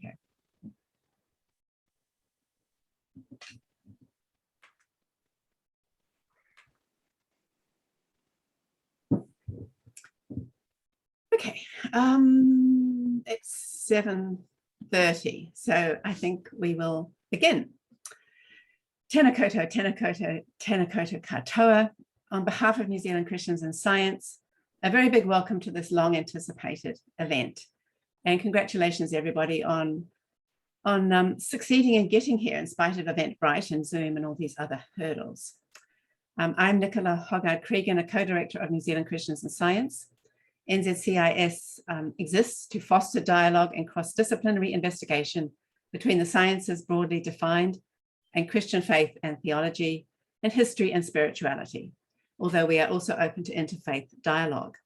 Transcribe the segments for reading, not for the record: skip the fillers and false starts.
go. Okay, it's 7:30, so I think we will begin. Tēnā koutou, tēnā koutou, tēnā koutou katoa. On behalf of New Zealand Christians in Science, a very big welcome to this long anticipated event. And congratulations everybody on succeeding in getting here in spite of Eventbrite and Zoom and all these other hurdles. I'm Nicola Hogarth-Cregan, a co-director of New Zealand Christians in Science. NZCIS exists to foster dialogue and cross-disciplinary investigation between the sciences broadly defined and Christian faith and theology, and history and spirituality, although we are also open to interfaith dialogue.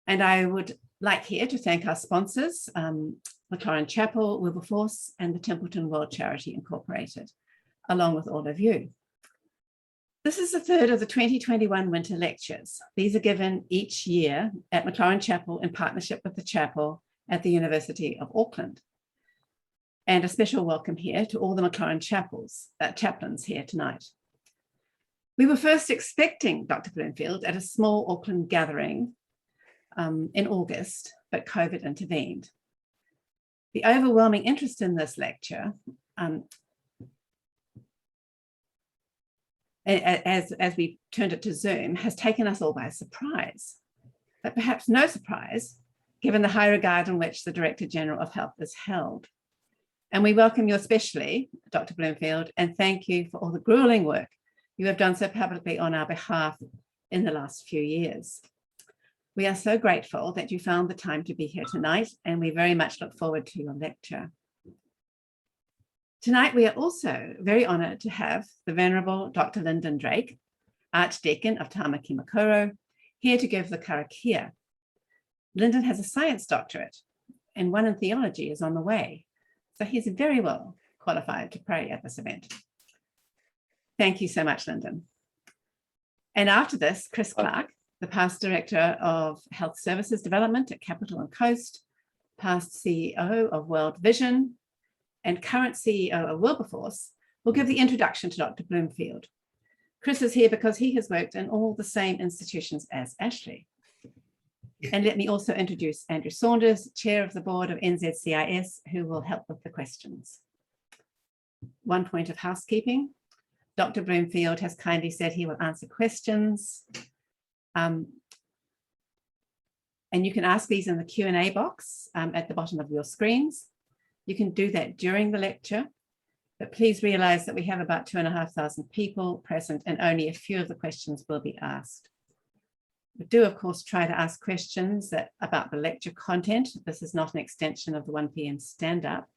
And I would like here to thank our sponsors, Maclaurin Chapel, Wilberforce, and the Templeton World Charity Incorporated, along with all of you. This is the third of the 2021 Winter Lectures. These are given each year at Maclaurin Chapel in partnership with the chapel at the University of Auckland. And a special welcome here to all the Maclaurin chaplains here tonight. We were first expecting Dr. Bloomfield at a small Auckland gathering in August, but COVID intervened. The overwhelming interest in this lecture, as we turned it to Zoom, has taken us all by surprise, but perhaps no surprise, given the high regard in which the Director General of Health is held. And we welcome you especially, Dr. Bloomfield, and thank you for all the grueling work you have done so publicly on our behalf in the last few years. We are so grateful that you found the time to be here tonight, and we very much look forward to your lecture. Tonight, we are also very honoured to have the Venerable Dr. Lyndon Drake, Archdeacon of Tama here to give the Karakia. Lyndon has a science doctorate, and one in theology is on the way, so he's very well qualified to pray at this event. Thank you so much, Lyndon. And after this, Chris Clark, the past Director of Health Services Development at Capital and Coast, past CEO of World Vision, and current CEO of Wilberforce, will give the introduction to Dr. Bloomfield. Chris is here because he has worked in all the same institutions as Ashley. And let me also introduce Andrew Saunders, Chair of the Board of NZCIS, who will help with the questions. One point of housekeeping. Dr. Bloomfield has kindly said he will answer questions. And you can ask these in the Q&A box at the bottom of your screens. You can do that during the lecture, but please realize that we have about 2,500 people present and only a few of the questions will be asked. We do, of course, try to ask questions about the lecture content. This is not an extension of the 1 p.m. stand-up.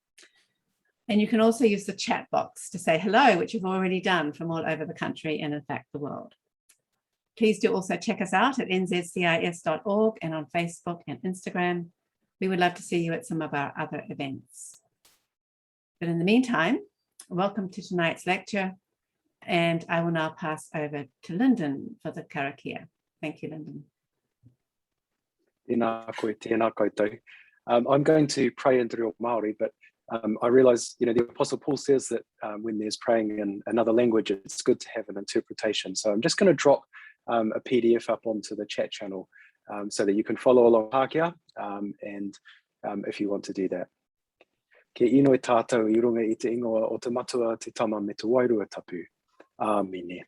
And you can also use the chat box to say hello, which you've already done from all over the country and in fact the world. Please do also check us out at nzcis.org and on Facebook and Instagram. We would love to see you at some of our other events. But in the meantime, welcome to tonight's lecture, and I will now pass over to Lyndon for the Karakia. Thank you, Lyndon. Tēnā koe, tēnā koutou. I'm going to pray in te reo Māori, but I realise, the Apostle Paul says that when there's praying in another language, it's good to have an interpretation. So I'm just going to drop a PDF up onto the chat channel so that you can follow along Karakia, and if you want to do that. Ke īnoi tātou I runga I te ingoa o te Matua te Tama me te Wairua Tapu. Āmine.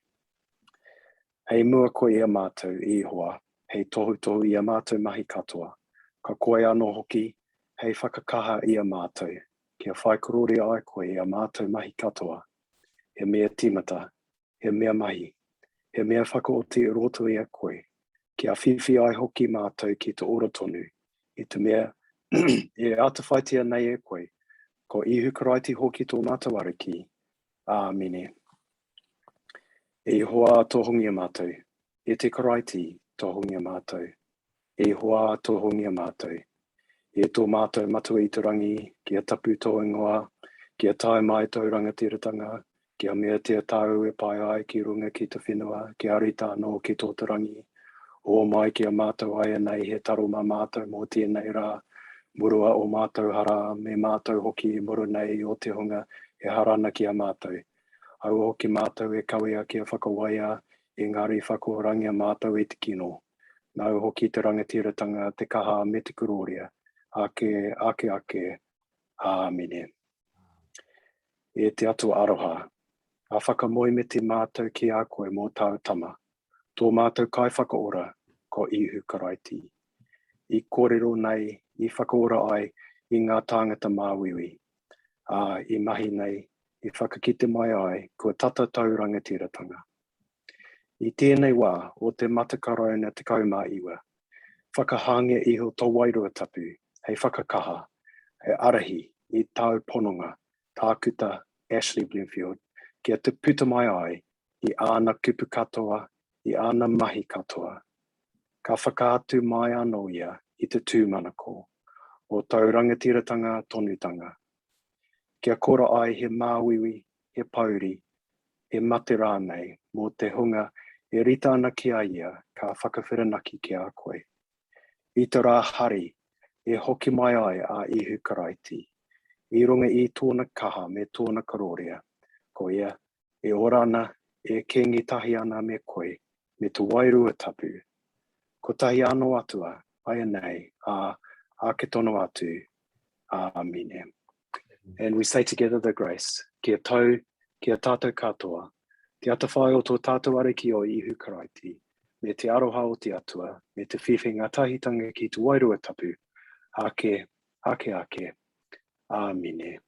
Hei mua koe ia mātou Ihowā, hei tohutohu ia mātou mahi katoa. Ka koe anō hoki, hei whakakaha ia mātou. Kia whai korōria ai koe ia mātou mahi katoa. He mea tīmata, he mea mahi, he mea whakaoti roto ia koe. Kia whiwhi ai hoki mātou ki te ora tonu. I te mea, e atawhaitia nei e koe. Ko Īhu Karaiti hoki tō mātou Ariki. Āmine. Ihowā tohungia mātou. E te Karaiti tohungia mātou. Ihowā tohungia mātou. E tō mātou matua I te rangi, kia tapu tō ingoa, kia tae mai tō rangatiratanga, kia mea te tāu e pai ai ki runga ki te whenua, kia arita anō ki tō te rangi. O mai kia mātou ai nei he taro mā mātou mō tēnei rā. Murua o mātou hara, me mātou hoki muru nei o te hunga e harana ki a mātou. Au hoki mātou e kawea ki a whakawaia, engari whakorangia mātou e te kino. Nau hoki te rangatiratanga, te kaha me te korōria, ake, Āmine. E te atu aroha, a whakamoi me te mātou ki a koe mō tāu Tama. Tō mātou kai whakaora, ko Īhu Karaiti. I kōrero nei, I whakaora ai, I ngā tāngata mā whiwhi. I mahi nei, I whakakite mai ai, kua tātou rangatiratanga. I tēnei wā, o te matakarauna te kaumāiwa, whakahangia iho tō Wairua tapu, hei whakakaha, hei Ariki, I tāu pononga, tākuta Ashley Bloomfield, kia te puta mai ai, I āna kupu katoa, I āna mahi katoa. Ka whakaatu mai anō ia, I te tūmanako, o tau rangatiratanga tonutanga. Kia kora ai he māwiwi, he pauri, he mate rānei, mō te hunga, e rita ana ki a ia, ka whakawhiranaki ki a koe. I te rā hari, e hoki mai ai a Īhu Karaiti. I runga I tōna kaha me tōna korōria, ko ia, e orana, e kengi tahi ana me koe, me te Wairua tapu. Ko tahi anō atua, aia nei, a ke tono atu, Āmine. And we say together the grace, kia tau, kia tātou katoa, te atawhai o tō tātou Ariki o Īhu Karaiti, me te aroha o te atua, me te whiwhinga tahitanga ki te Wairua tapu, ake, Āmine.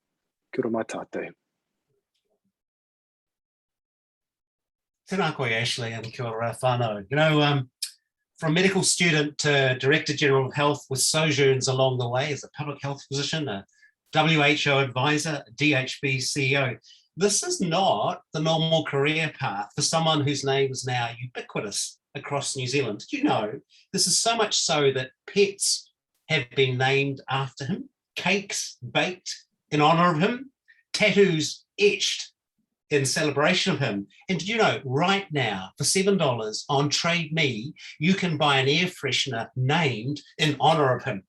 Kia ora mai tātou. Tēnā koe, Ashley, and kia ora whānau. You know, from medical student to Director General of Health with sojourns along the way as a public health physician, a WHO advisor, a DHB CEO. This is not the normal career path for someone whose name is now ubiquitous across New Zealand. Did you know this is so much so that pets have been named after him, cakes baked in honor of him, tattoos etched in celebration of him? And did you know right now for $7 on Trade Me, you can buy an air freshener named in honor of him?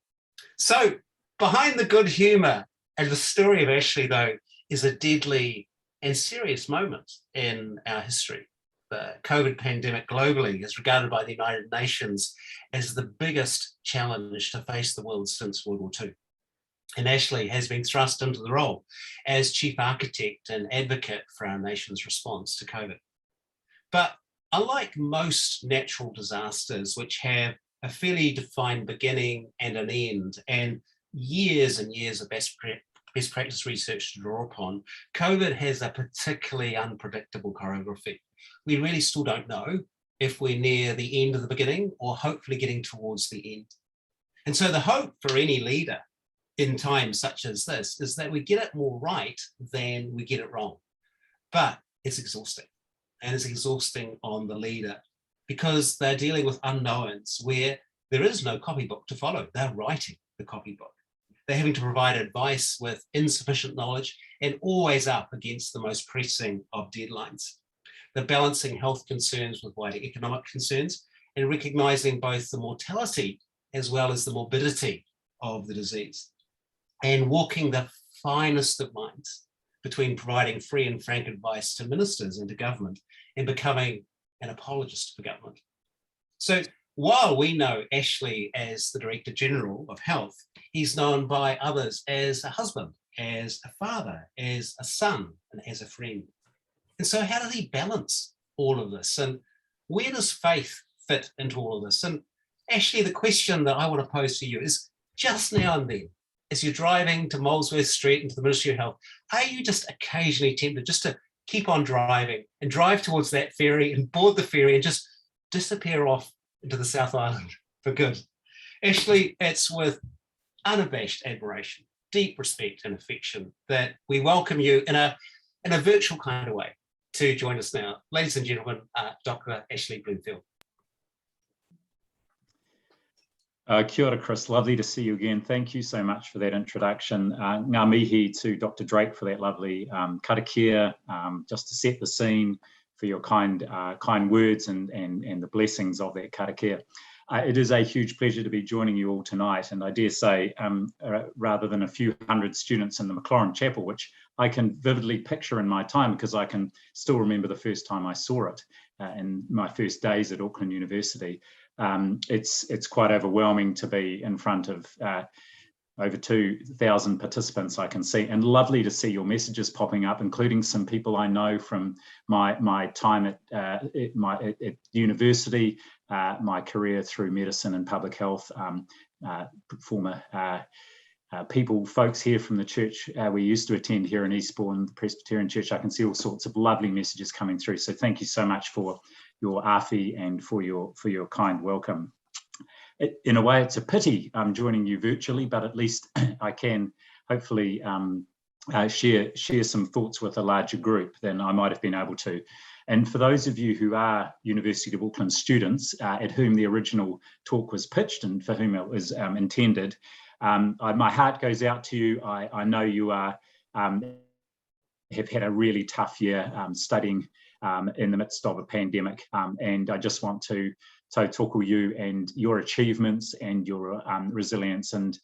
So behind the good humor and the story of Ashley, though, is a deadly and serious moment in our history. The COVID pandemic globally is regarded by the United Nations as the biggest challenge to face the world since World War II. And Ashley has been thrust into the role as chief architect and advocate for our nation's response to COVID. But unlike most natural disasters, which have a fairly defined beginning and an end, and years of best practice research to draw upon, COVID has a particularly unpredictable choreography. We really still don't know if we're near the end of the beginning or hopefully getting towards the end. And so the hope for any leader in times such as this is that we get it more right than we get it wrong. But it's exhausting, and it's exhausting on the leader because they're dealing with unknowns where there is no copybook to follow. They're writing the copybook. They're having to provide advice with insufficient knowledge and always up against the most pressing of deadlines. They're balancing health concerns with wider economic concerns and recognizing both the mortality as well as the morbidity of the disease, and walking the finest of lines between providing free and frank advice to ministers and to government and becoming an apologist for government. So while we know Ashley as the Director General of Health, he's known by others as a husband, as a father, as a son, and as a friend. And so how does he balance all of this? And where does faith fit into all of this? And Ashley, the question that I want to pose to you is, just now and then, as you're driving to Molesworth Street into the Ministry of Health, are you just occasionally tempted just to keep on driving and drive towards that ferry and board the ferry and just disappear off into the South Island for good? Ashley, it's with unabashed admiration, deep respect and affection that we welcome you in a virtual kind of way to join us now. Ladies and gentlemen, Dr. Ashley Bloomfield. Kia ora, Chris. Lovely to see you again. Thank you so much for that introduction. Ngā mihi to Dr. Drake for that lovely karakia, just to set the scene for your kind words and the blessings of that karakia. It is a huge pleasure to be joining you all tonight, and I dare say, rather than a few hundred students in the Maclaurin Chapel, which I can vividly picture in my time because I can still remember the first time I saw it in my first days at Auckland University. It's quite overwhelming to be in front of over 2,000 participants, I can see, and lovely to see your messages popping up, including some people I know from my time at university, my career through medicine and public health, former folks here from the church we used to attend here in Eastbourne, the Presbyterian Church. I can see all sorts of lovely messages coming through. So thank you so much for your awhi and for your kind welcome. In a way, it's a pity I'm joining you virtually, but at least I can hopefully share some thoughts with a larger group than I might have been able to. And for those of you who are University of Auckland students, at whom the original talk was pitched and for whom it was intended, my heart goes out to you. I know you are have had a really tough year studying in the midst of a pandemic, and I just want to tohutohu you and your achievements and your resilience, and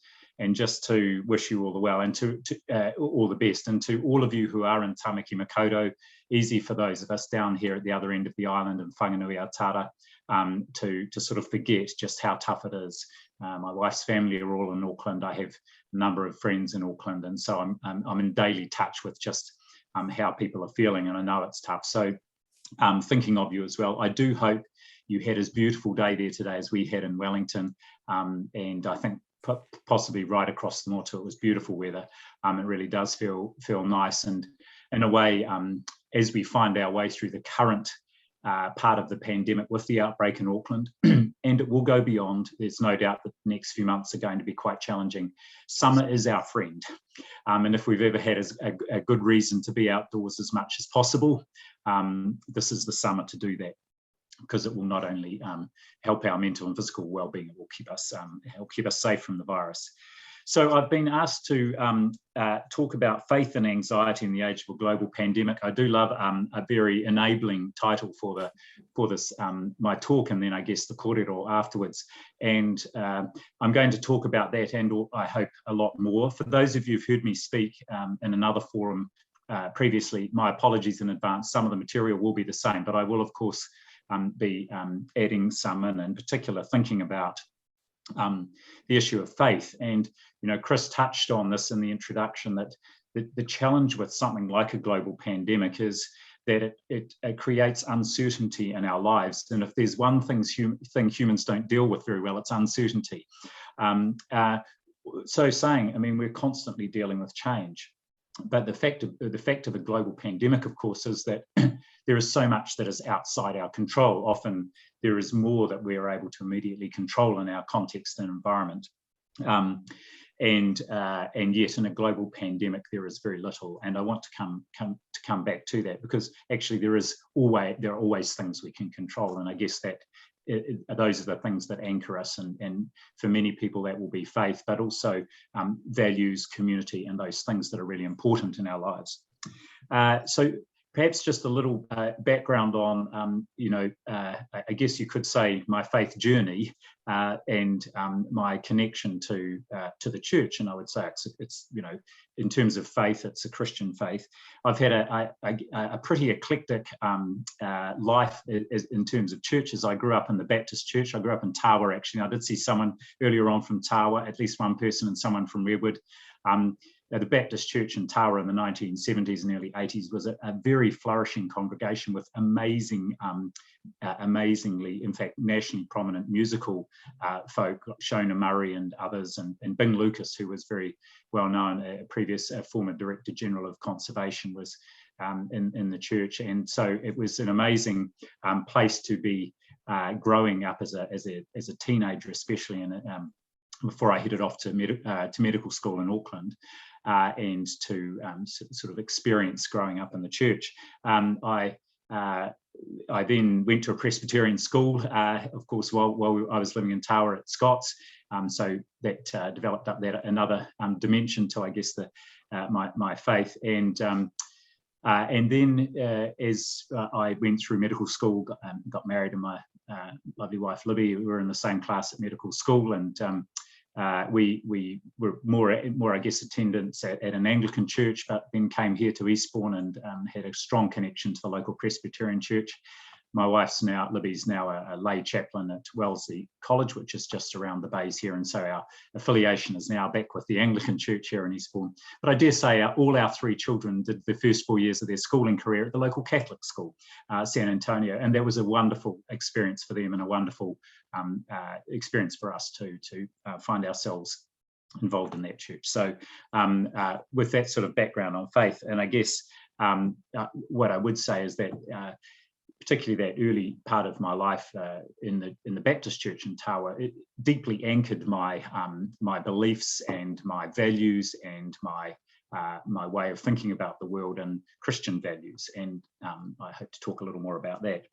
just to wish you all the well and to all the best. And to all of you who are in Tamaki Makaurau, easy for those of us down here at the other end of the island in Whanganui Atara to sort of forget just how tough it is. My wife's family are all in Auckland. I have a number of friends in Auckland, and so I'm in daily touch with just how people are feeling, and I know it's tough. So thinking of you as well. I do hope you had as beautiful day there today as we had in Wellington, and I think possibly right across the Matua it was beautiful weather. It really does feel nice, and in a way, as we find our way through the current part of the pandemic with the outbreak in Auckland, and it will go beyond, there's no doubt that the next few months are going to be quite challenging. Summer is our friend, and if we've ever had a good reason to be outdoors as much as possible, this is the summer to do that, because it will not only help our mental and physical well-being, it will help keep us safe from the virus. So I've been asked to talk about faith and anxiety in the age of a global pandemic. I do love a very enabling title for this my talk, and then I guess the korōria afterwards. And I'm going to talk about that, and I hope a lot more. For those of you who've heard me speak in another forum previously, my apologies in advance. Some of the material will be the same, but I will of course be adding some in particular thinking about the issue of faith. And Chris touched on this in the introduction, that the challenge with something like a global pandemic is that it creates uncertainty in our lives. And if there's one thing humans don't deal with very well, it's uncertainty. So saying, I mean, we're constantly dealing with change. But the fact of a global pandemic, of course, is that there is so much that is outside our control. Often there is more that we are able to immediately control in our context and environment. And yet in a global pandemic, there is very little. And I want to come back to that, because actually there are always things we can control. And I guess that those are the things that anchor us, and for many people that will be faith, but also values, community, and those things that are really important in our lives. So perhaps just a little background on, I guess you could say my faith journey and my connection to the church. And I would say it's in terms of faith, it's a Christian faith. I've had a pretty eclectic life in terms of churches. I grew up in the Baptist church. I grew up in Tawa, actually. I did see someone earlier on from Tawa, at least one person, and someone from Redwood. The Baptist church in Tawa in the 1970s and early 80s was a very flourishing congregation with amazingly, in fact, nationally prominent musical folk, Shona Murray and others, and Bing Lucas, who was very well known, a previous former Director General of Conservation, was in the church. And so it was an amazing place to be growing up as a teenager, especially before I headed off to medical school in Auckland, and to sort of experience growing up in the church. I then went to a Presbyterian school, of course, while I was living in Tawa at Scots. So that developed up that another dimension to, I guess, my faith. And And then as I went through medical school, got married, and my lovely wife Libby, we were in the same class at medical school, and we were more, I guess, attendants at an Anglican church, but then came here to Eastbourne and had a strong connection to the local Presbyterian church. My Libby's now a lay chaplain at Wellesley College, which is just around the bays here, and so our affiliation is now back with the Anglican church here in Eastbourne. But I dare say all our 3 children did the first 4 years of their schooling career at the local Catholic school, San Antonio, and that was a wonderful experience for them and a wonderful experience for us too, to find ourselves involved in that church. So with that sort of background on faith, and I guess what I would say is that particularly that early part of my life in the Baptist church in Tawa, it deeply anchored my my beliefs and my values and my way of thinking about the world and Christian values. And I hope to talk a little more about that.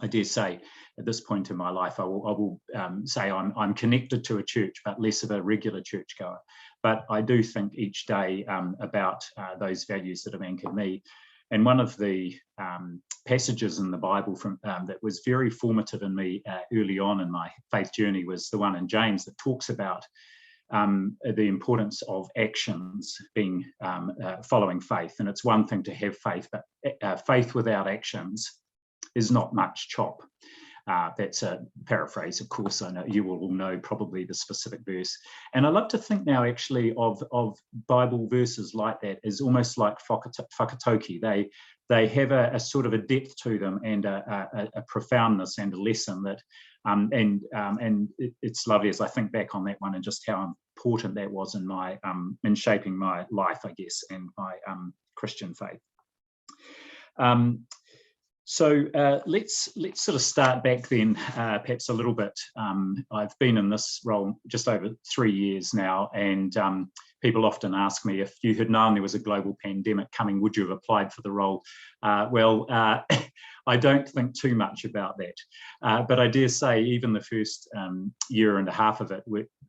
I dare say at this point in my life, I will say I'm connected to a church, but less of a regular churchgoer. But I do think each day about those values that have anchored me. And one of the passages in the Bible that was very formative in me early on in my faith journey was the one in James that talks about the importance of actions being following faith. And it's one thing to have faith, but faith without actions is not much chop. That's a paraphrase, of course. I know you will all know probably the specific verse. And I love to think now actually of Bible verses like that as almost like whakatoki. They have a sort of a depth to them and a profoundness and a lesson that, it's lovely as I think back on that one and just how important that was in my in shaping my life, I guess, and my Christian faith. So let's sort of start back then, perhaps a little bit. I've been in this role just over 3 years now, and people often ask me, if you had known there was a global pandemic coming, would you have applied for the role? Well, I don't think too much about that, but I dare say even the first year and a half of it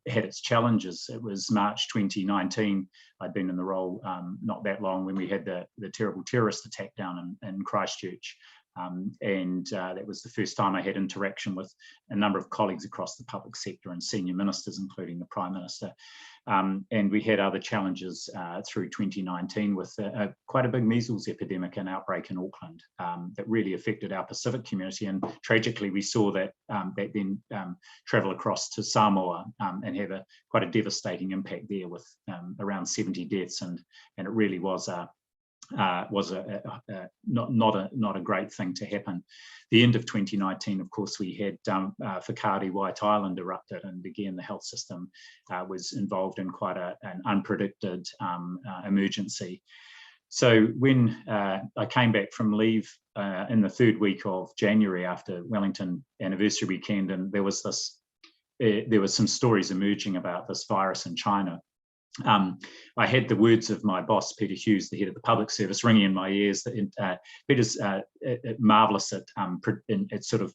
had its challenges. It was March 2019. I'd been in the role not that long when we had the terrible terrorist attack down in Christchurch. And that was the first time I had interaction with a number of colleagues across the public sector and senior ministers, including the Prime Minister. And we had other challenges through 2019 with quite a big measles epidemic and outbreak in Auckland that really affected our Pacific community. And tragically, we saw that then travel across to Samoa and have quite a devastating impact there with around 70 deaths. And it really was not a great thing to happen. The end of 2019, of course, we had Whakari White Island erupted, and again the health system was involved in quite an unpredicted emergency. So when I came back from leave in the 3rd week of January after Wellington anniversary weekend, and there was some stories emerging about this virus in China. I had the words of my boss, Peter Hughes, the head of the public service, ringing in my ears. Peter's marvellous at sort of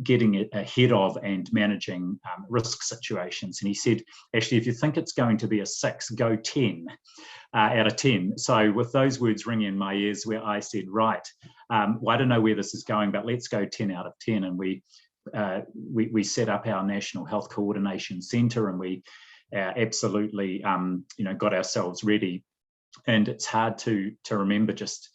getting ahead of and managing risk situations. And he said, actually, if you think it's going to be a 6, go 10 out of 10. So with those words ringing in my ears, where I said, right, well, I don't know where this is going, but let's go 10 out of 10. And we set up our National Health Coordination Centre, and we absolutely got ourselves ready. And it's hard to remember just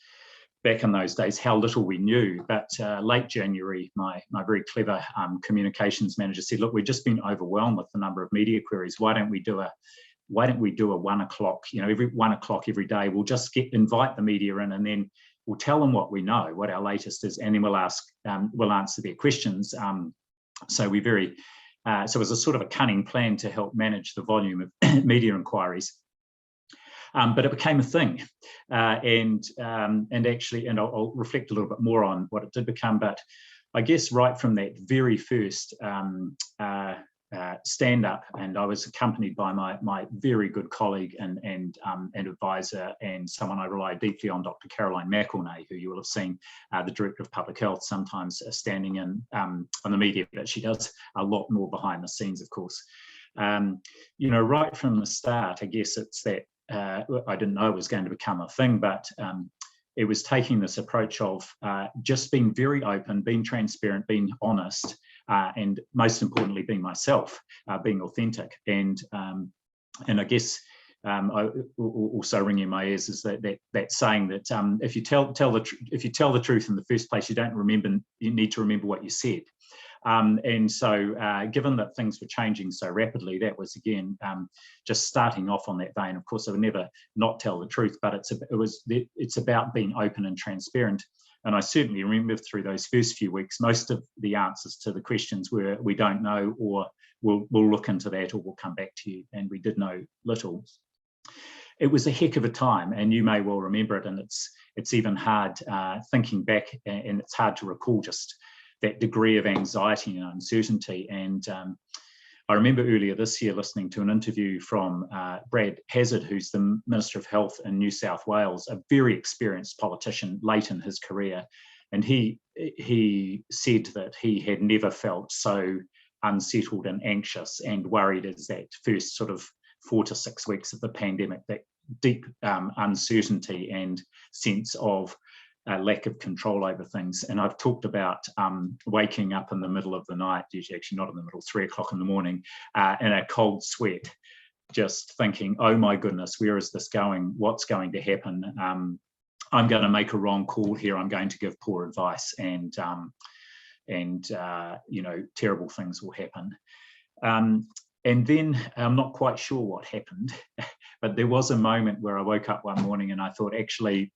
back in those days how little we knew. But late January, my very clever communications manager said, look, we've just been overwhelmed with the number of media queries. Why don't we do a 1 o'clock, every 1 o'clock every day, we'll just invite the media in, and then we'll tell them what we know, what our latest is, and then we'll answer their questions. So it was a sort of a cunning plan to help manage the volume of media inquiries. But it became a thing. And I'll reflect a little bit more on what it did become. But I guess right from that very first stand up, and I was accompanied by my very good colleague and advisor, and someone I rely deeply on, Dr. Caroline McElnay, who you will have seen, the Director of Public Health, sometimes standing in on the media, but she does a lot more behind the scenes, of course. Right from the start, I guess it's that I didn't know it was going to become a thing, but it was taking this approach of just being very open, being transparent, being honest, and most importantly, being myself, being authentic. And I guess also ringing in my ears is that saying that if you tell the truth in the first place, you need to remember what you said. And so given that things were changing so rapidly, that was again just starting off on that vein. Of course, I would never not tell the truth, but it's about being open and transparent. And I certainly remember through those first few weeks, most of the answers to the questions were we don't know, or we'll look into that, or we'll come back to you. And we did know little. It was a heck of a time, and you may well remember it. And it's even hard thinking back, and it's hard to recall just that degree of anxiety and uncertainty. And I remember earlier this year listening to an interview from Brad Hazzard, who's the Minister of Health in New South Wales, a very experienced politician late in his career. And he said that he had never felt so unsettled and anxious and worried as that first sort of 4 to 6 weeks of the pandemic, that deep uncertainty and sense of lack of control over things. And I've talked about waking up in the middle of the night, usually actually not in the middle, 3 o'clock in the morning, in a cold sweat, just thinking, oh my goodness, where is this going? What's going to happen? I'm going to make a wrong call here. I'm going to give poor advice, and you know, terrible things will happen. And then I'm not quite sure what happened, but there was a moment where I woke up one morning and I thought, actually,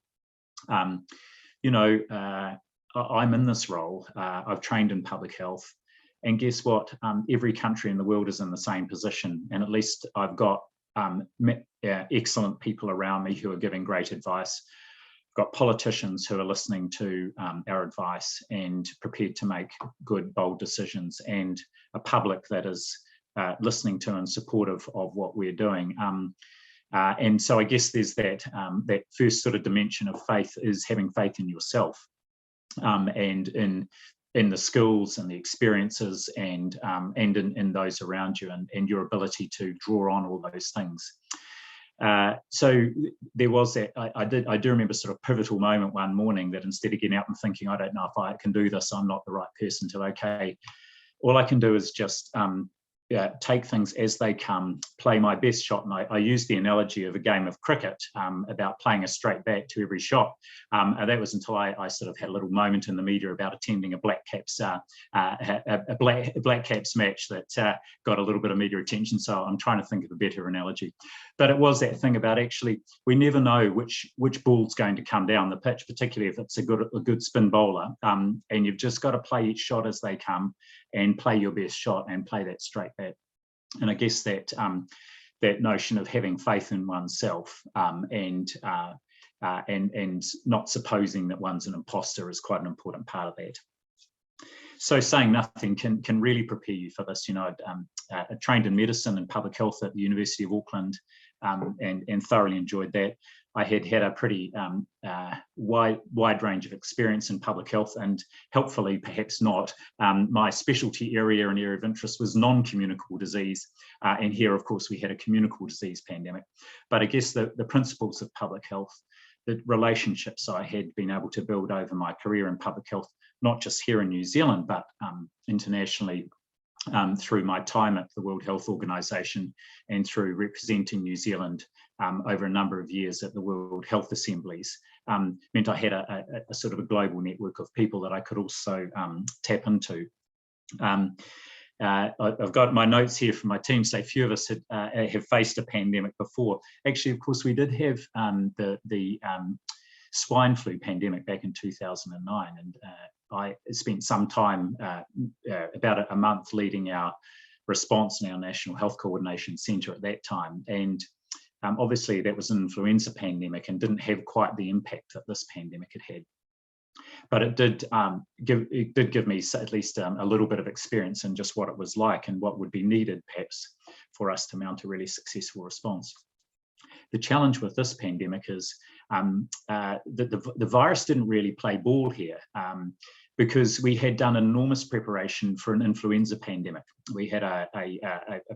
you know, I'm in this role. I've trained in public health, and guess what? Every country in the world is in the same position, and at least I've got excellent people around me who are giving great advice. I've got politicians who are listening to our advice and prepared to make good, bold decisions, and a public that is listening to and supportive of what we're doing. And so I guess there's that first sort of dimension of faith is having faith in yourself, and in the skills and the experiences and in those around you, and your ability to draw on all those things. So there was that. I do remember sort of pivotal moment one morning that instead of getting up and thinking, I don't know if I can do this, I'm not the right person to, okay, all I can do is just take things as they come, play my best shot. And I use the analogy of a game of cricket about playing a straight bat to every shot. And that was until I sort of had a little moment in the media about attending a Black Caps match that got a little bit of media attention. So I'm trying to think of a better analogy. But it was that thing about actually, we never know which ball's going to come down the pitch, particularly if it's a good spin bowler. And you've just got to play each shot as they come and play your best shot and play that straight bat. And I guess that that notion of having faith in oneself and not supposing that one's an imposter is quite an important part of that. So saying nothing can really prepare you for this. You know, I trained in medicine and public health at the University of Auckland, and thoroughly enjoyed that. I had a pretty wide range of experience in public health, and helpfully, perhaps not, my specialty area and area of interest was non-communicable disease. And here, of course, we had a communicable disease pandemic. But I guess the principles of public health, the relationships I had been able to build over my career in public health, not just here in New Zealand, but internationally, through my time at the World Health Organization and through representing New Zealand over a number of years at the World Health Assemblies, meant I had a sort of a global network of people that I could also tap into. I've got my notes here from my team, say a few of us have faced a pandemic before. Actually, of course, we did have the swine flu pandemic back in 2009, and I spent some time, about a month, leading our response in our National Health Coordination Centre at that time. And obviously that was an influenza pandemic and didn't have quite the impact that this pandemic had. But it did give me at least a little bit of experience in just what it was like and what would be needed perhaps for us to mount a really successful response. The challenge with this pandemic is that the virus didn't really play ball here, because we had done enormous preparation for an influenza pandemic. We had a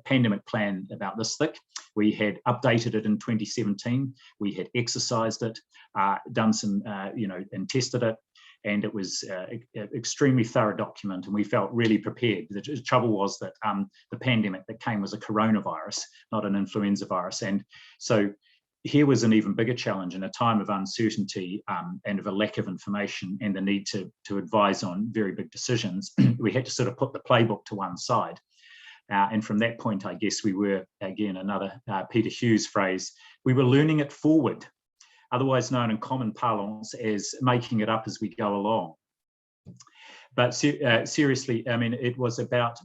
pandemic plan about this thick. We had updated it in 2017. We had exercised it, done some, and tested it. And it was an extremely thorough document, and we felt really prepared. The trouble was that the pandemic that came was a coronavirus, not an influenza virus. And so here was an even bigger challenge in a time of uncertainty and of a lack of information and the need to advise on very big decisions. We had to sort of put the playbook to one side. And from that point, I guess we were, again, another Peter Hughes phrase, we were learning it forward, otherwise known in common parlance as making it up as we go along. But seriously, I mean, it was about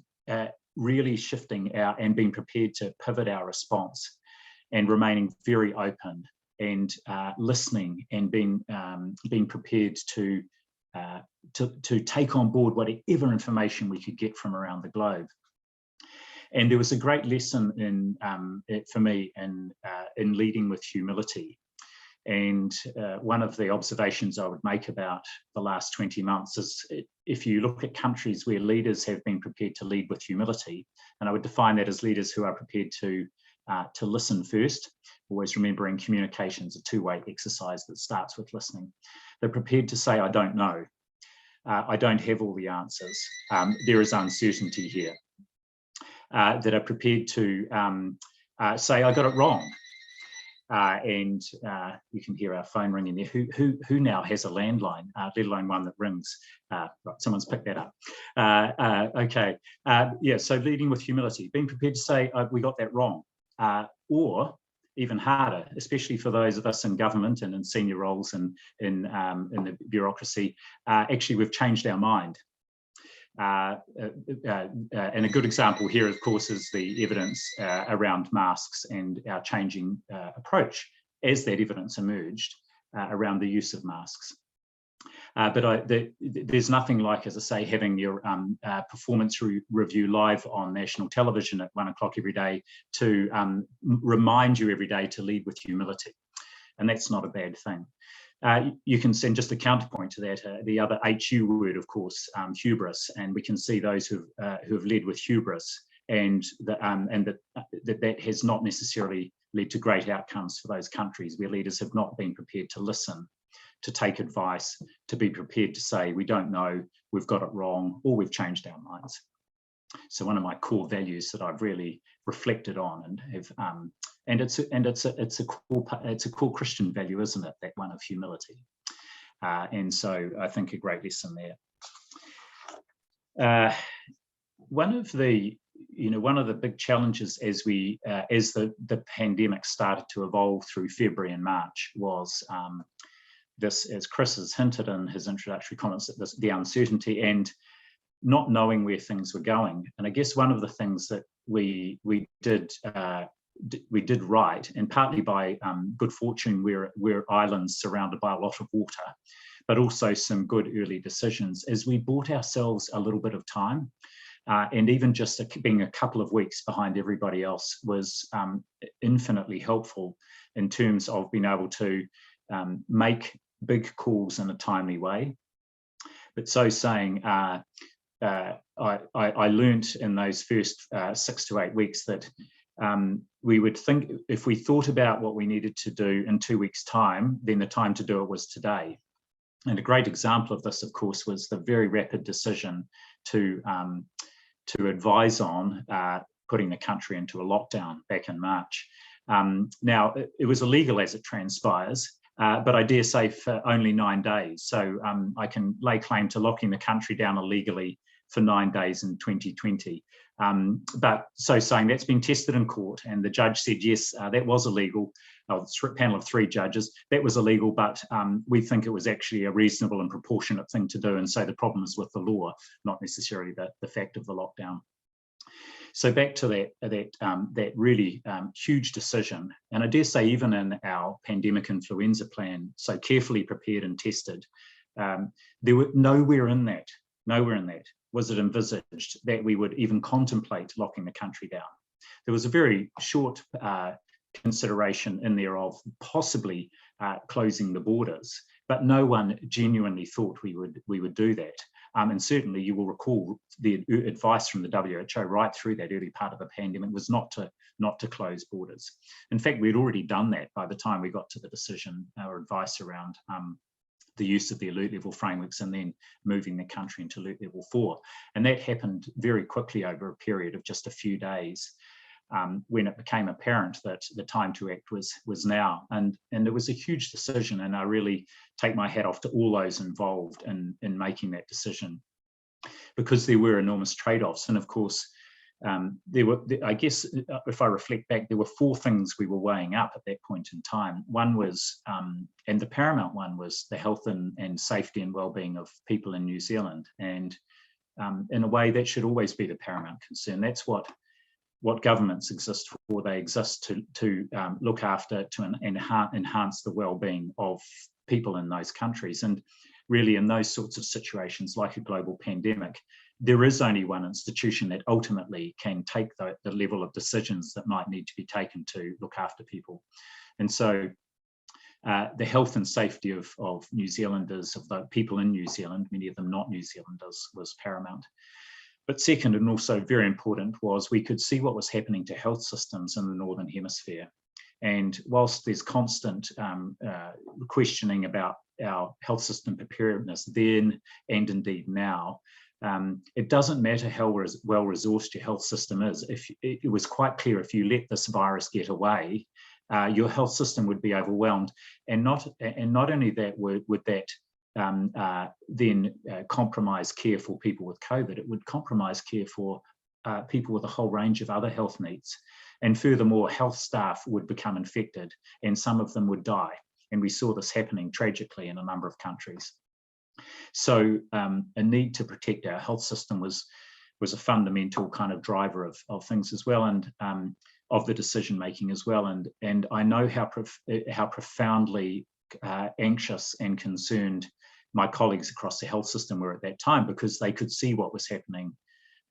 really shifting our and being prepared to pivot our response and remaining very open and listening and being prepared to take on board whatever information we could get from around the globe. And there was a great lesson for me in leading with humility. And one of the observations I would make about the last 20 months is if you look at countries where leaders have been prepared to lead with humility, and I would define that as leaders who are prepared to listen first, always remembering communication is a two-way exercise that starts with listening. They're prepared to say, I don't know. I don't have all the answers. There is uncertainty here. That are prepared to say, I got it wrong. And you can hear our phone ringing there. Who now has a landline, let alone one that rings? Right, someone's picked that up. Okay, yeah, so leading with humility, being prepared to say, we got that wrong. Or even harder, especially for those of us in government and in senior roles and in the bureaucracy, actually we've changed our mind. And a good example here, of course, is the evidence around masks and our changing approach as that evidence emerged around the use of masks. But there's nothing like, as I say, having your performance review live on national television at 1 o'clock every day to remind you every day to lead with humility. And that's not a bad thing. You can send just a counterpoint to that, the other HU word, of course, hubris, and we can see those who have led with hubris, and that has not necessarily led to great outcomes for those countries where leaders have not been prepared to listen, to take advice, to be prepared to say, we don't know, we've got it wrong, or we've changed our minds. So one of my core values that I've really reflected on and have, and it's a core Christian value, isn't it? That one of humility. And so I think a great lesson there. One of the big challenges as the pandemic started to evolve through February and March was this, as Chris has hinted in his introductory comments, that the uncertainty and not knowing where things were going. And I guess one of the things that we did right, and partly by good fortune, we're islands surrounded by a lot of water, but also some good early decisions, is we bought ourselves a little bit of time. And even just being a couple of weeks behind everybody else was infinitely helpful in terms of being able to make big calls in a timely way. But so saying, I learnt in those first 6 to 8 weeks that we would think, if we thought about what we needed to do in 2 weeks' time, then the time to do it was today. And a great example of this, of course, was the very rapid decision to advise on putting the country into a lockdown back in March. Now, it was illegal as it transpires, but I dare say for only 9 days. So I can lay claim to locking the country down illegally for 9 days in 2020. But so saying, that's been tested in court, and the judge said, yes, that was illegal. A panel of 3 judges, that was illegal, but we think it was actually a reasonable and proportionate thing to do. And so the problem is with the law, not necessarily the fact of the lockdown. So back to that really huge decision, and I dare say even in our pandemic influenza plan, so carefully prepared and tested, there were nowhere in that was it envisaged that we would even contemplate locking the country down. There was a very short consideration in there of possibly closing the borders, but no one genuinely thought we would do that. And certainly you will recall the advice from the WHO right through that early part of the pandemic was not to close borders. In fact, we'd already done that by the time we got to the decision or advice around the use of the alert level frameworks and then moving the country into alert level 4. And that happened very quickly over a period of just a few days. When it became apparent that the time to act was now. And it was a huge decision, and I really take my hat off to all those involved in making that decision, because there were enormous trade-offs. And of course, I guess, if I reflect back, there were 4 things we were weighing up at that point in time. One was, and the paramount one was the health and safety and well-being of people in New Zealand. And in a way, that should always be the paramount concern. That's what governments exist for. They exist to look after, to enhance the well-being of people in those countries. And really, in those sorts of situations, like a global pandemic, there is only one institution that ultimately can take the level of decisions that might need to be taken to look after people. And so the health and safety of New Zealanders, of the people in New Zealand, many of them not New Zealanders, was paramount. But second, and also very important, was we could see what was happening to health systems in the Northern Hemisphere. And whilst there's constant questioning about our health system preparedness then and indeed now, it doesn't matter how well-resourced your health system is. If it was quite clear, if you let this virus get away, your health system would be overwhelmed. And not only that, would that then compromise care for people with COVID, it would compromise care for people with a whole range of other health needs. And furthermore, health staff would become infected and some of them would die. And we saw this happening tragically in a number of countries. So a need to protect our health system was a fundamental kind of driver of things as well, and of the decision making as well. And I know how profoundly anxious and concerned my colleagues across the health system were at that time, because they could see what was happening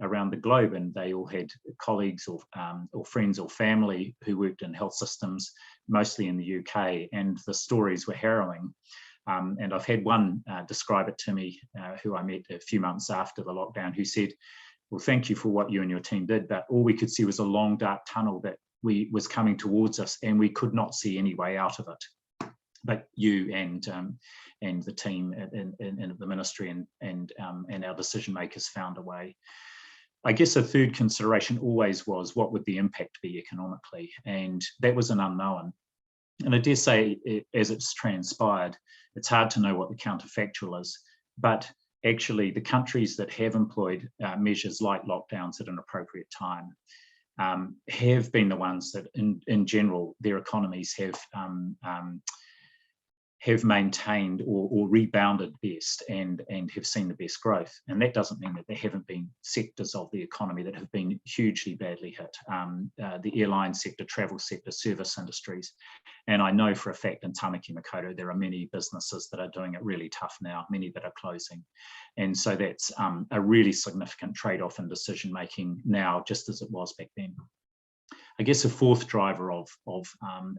around the globe, and they all had colleagues or friends or family who worked in health systems, mostly in the UK, and the stories were harrowing. And I've had one describe it to me, who I met a few months after the lockdown, who said, well, thank you for what you and your team did, but all we could see was a long dark tunnel that was coming towards us, and we could not see any way out of it. But you and the team in the ministry and our decision makers found a way. I guess a third consideration always was, what would the impact be economically? And that was an unknown. And I dare say, as it's transpired, it's hard to know what the counterfactual is, but actually the countries that have employed measures like lockdowns at an appropriate time have been the ones that in general, their economies have maintained or rebounded best and have seen the best growth. And that doesn't mean that there haven't been sectors of the economy that have been hugely badly hit. The airline sector, travel sector, service industries. And I know for a fact in Tamaki Makaurau, there are many businesses that are doing it really tough now, many that are closing. And so that's a really significant trade-off in decision-making now, just as it was back then. I guess a fourth driver of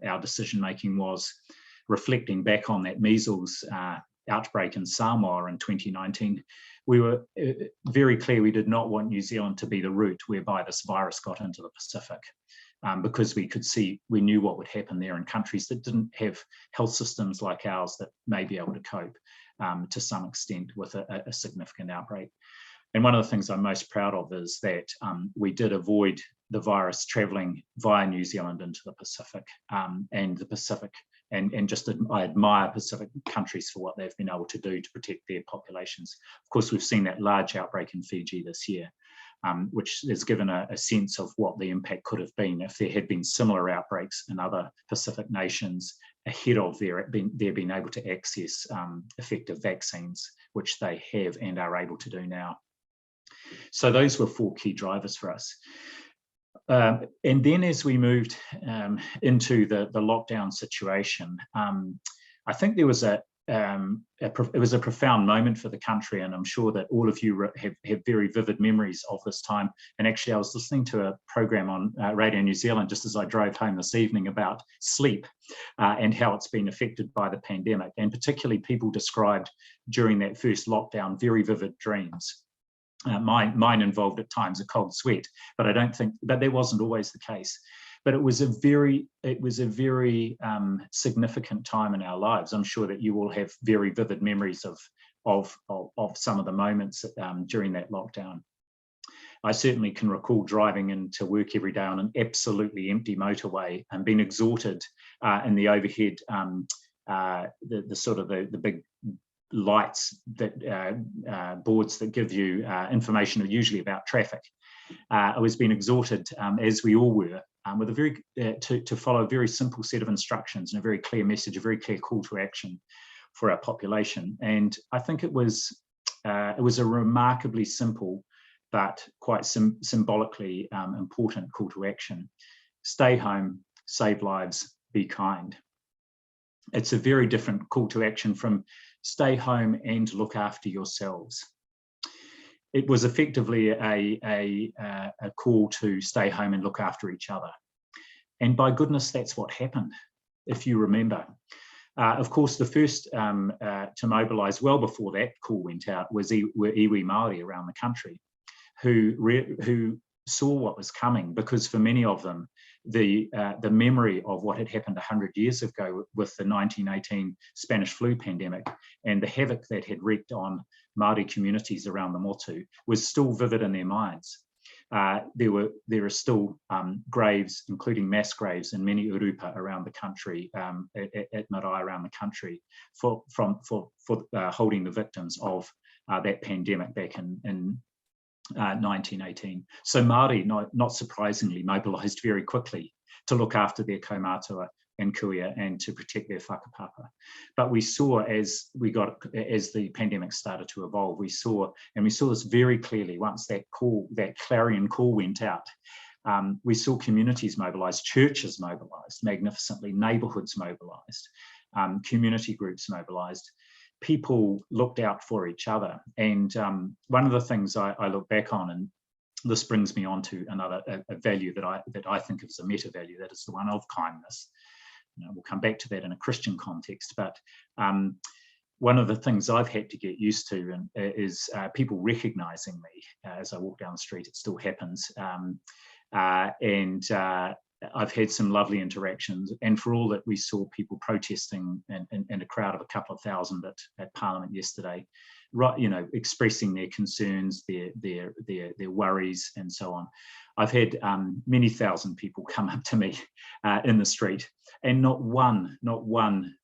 our decision-making was reflecting back on that measles outbreak in Samoa in 2019, we were very clear we did not want New Zealand to be the route whereby this virus got into the Pacific, because we knew what would happen there in countries that didn't have health systems like ours that may be able to cope to some extent with a significant outbreak. And one of the things I'm most proud of is that we did avoid the virus traveling via New Zealand into the Pacific, and the Pacific. And just I admire Pacific countries for what they've been able to do to protect their populations. Of course, we've seen that large outbreak in Fiji this year, which has given a sense of what the impact could have been if there had been similar outbreaks in other Pacific nations ahead of their being able to access effective vaccines, which they have and are able to do now. So those were 4 key drivers for us. And then as we moved into the lockdown situation, I think there was a it was a profound moment for the country, and I'm sure that all of you have very vivid memories of this time. And actually, I was listening to a program on Radio New Zealand just as I drove home this evening about sleep and how it's been affected by the pandemic, and particularly people described during that first lockdown very vivid dreams. Mine involved at times a cold sweat, but that wasn't always the case. But it was a very significant time in our lives. I'm sure that you all have very vivid memories of some of the moments during that lockdown. I certainly can recall driving into work every day on an absolutely empty motorway and being exhorted in the overhead, the big lights that boards that give you information usually about traffic. I was being exhorted, as we all were, with a very to follow a very simple set of instructions and a very clear message, a very clear call to action for our population. And I think it was a remarkably simple but quite symbolically important call to action. Stay home, save lives, be kind. It's a very different call to action from stay home and look after yourselves. It was effectively a call to stay home and look after each other. And by goodness, that's what happened, if you remember. Of course, the first to mobilise well before that call went out were iwi Māori around the country, who saw what was coming, because for many of them, the memory of what had happened 100 years ago with the 1918 Spanish flu pandemic and the havoc that had wreaked on Māori communities around the Motu was still vivid in their minds. There are still graves, including mass graves in many urupa around the country, at marae around the country, for holding the victims of that pandemic back in 1918. So Māori, not surprisingly, mobilised very quickly to look after their kaumātua and kuia and to protect their whakapapa. But we saw as the pandemic started to evolve, we saw this very clearly once that clarion call went out. We saw communities mobilised, churches mobilised magnificently, neighbourhoods mobilised, community groups mobilised. People looked out for each other. And one of the things I look back on, and this brings me on to a value that I think is a meta value, that is the one of kindness. We'll come back to that in a Christian context, but one of the things I've had to get used to is people recognising me as I walk down the street. It still happens. I've had some lovely interactions, and for all that we saw people protesting in a crowd of a couple of thousand at Parliament yesterday, right, expressing their concerns, their worries, and so on. I've had many thousand people come up to me in the street, and not one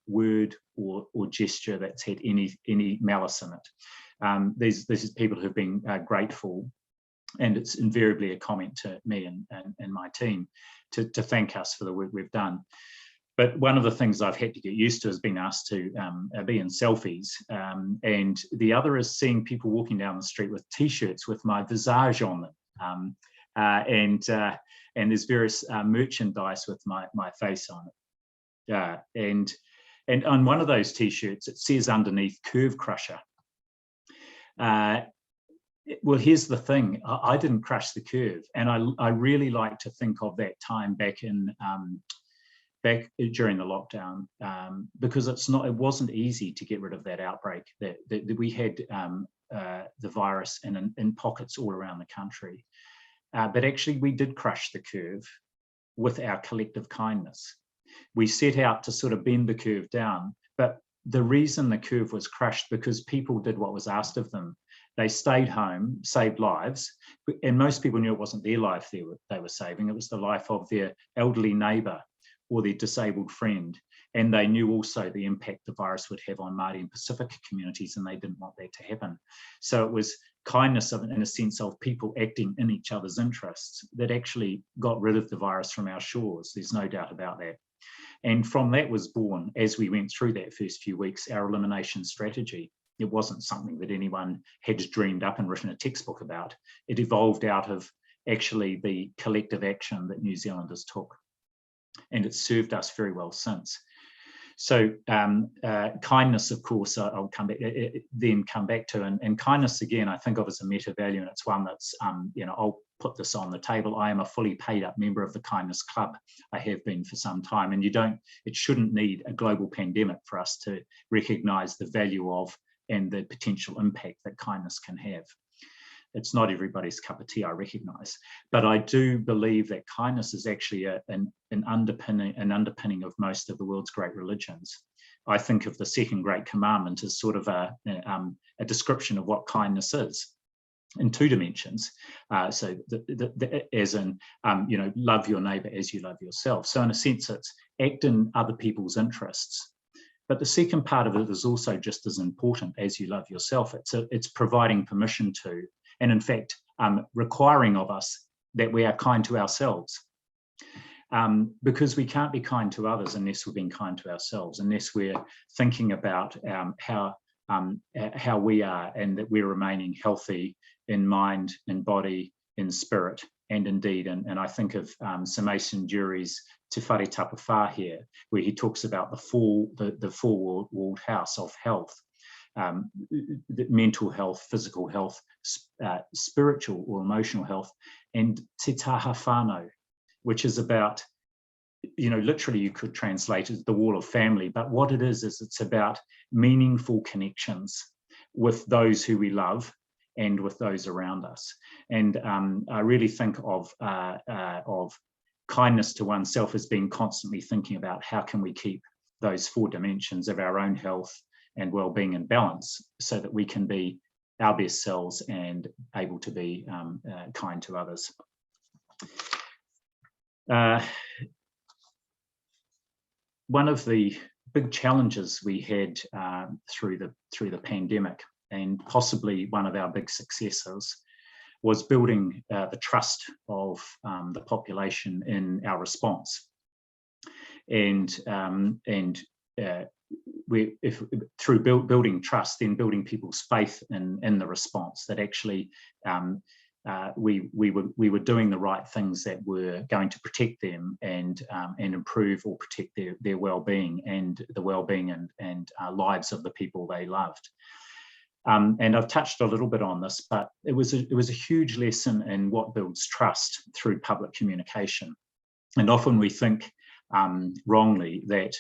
word or gesture that's had any malice in it. These people who've been grateful, and it's invariably a comment to me and my team to thank us for the work we've done. But one of the things I've had to get used to has been asked to be in selfies. And the other is seeing people walking down the street with T-shirts with my visage on them. And there's various merchandise with my face on it. And on one of those T-shirts, it says underneath Curve Crusher. Well, here's the thing. I didn't crush the curve, and I really like to think of that time back during the lockdown, because it wasn't easy to get rid of that outbreak. That we had the virus in pockets all around the country, but actually we did crush the curve with our collective kindness. We set out to sort of bend the curve down, but the reason the curve was crushed because people did what was asked of them. They stayed home, saved lives, and most people knew it wasn't their life they were saving, it was the life of their elderly neighbour or their disabled friend. And they knew also the impact the virus would have on Māori and Pacific communities, and they didn't want that to happen. So it was kindness in a sense of people acting in each other's interests that actually got rid of the virus from our shores. There's no doubt about that. And from that was born, as we went through that first few weeks, our elimination strategy. It wasn't something that anyone had dreamed up and written a textbook about. It evolved out of actually the collective action that New Zealanders took. And it's served us very well since. So kindness, of course, I'll come back to, and kindness again, I think of as a meta value, and it's one that's, I'll put this on the table. I am a fully paid up member of the Kindness Club. I have been for some time, and it shouldn't need a global pandemic for us to recognise the value of and the potential impact that kindness can have. It's not everybody's cup of tea, I recognise, but I do believe that kindness is actually an underpinning of most of the world's great religions. I think of the second great commandment as sort of a description of what kindness is in two dimensions. So as in, love your neighbour as you love yourself. So in a sense, it's act in other people's interests. But the second part of it is also just as important as you love yourself. It's providing permission to, and in fact, requiring of us that we are kind to ourselves. Because we can't be kind to others unless we're being kind to ourselves, unless we're thinking about how we are, and that we're remaining healthy in mind, in body, in spirit, and indeed. And I think of Sir Mason Jury's Te Whare Tapu Whā here, where he talks about the four-walled house of health. Mental health, physical health, spiritual or emotional health, and te taha whānau, which is about, literally you could translate it as the wall of family, but what it is it's about meaningful connections with those who we love and with those around us. And I really think of kindness to oneself as being constantly thinking about how can we keep those four dimensions of our own health and well-being in balance, so that we can be our best selves and able to be kind to others. One of the big challenges we had through the pandemic, and possibly one of our big successes, was building the trust of the population in our response. And through building trust, then building people's faith in the response, that actually we were doing the right things that were going to protect them and improve or protect their well-being and the well-being and lives of the people they loved. And I've touched a little bit on this, but it was a huge lesson in what builds trust through public communication. And often we think wrongly that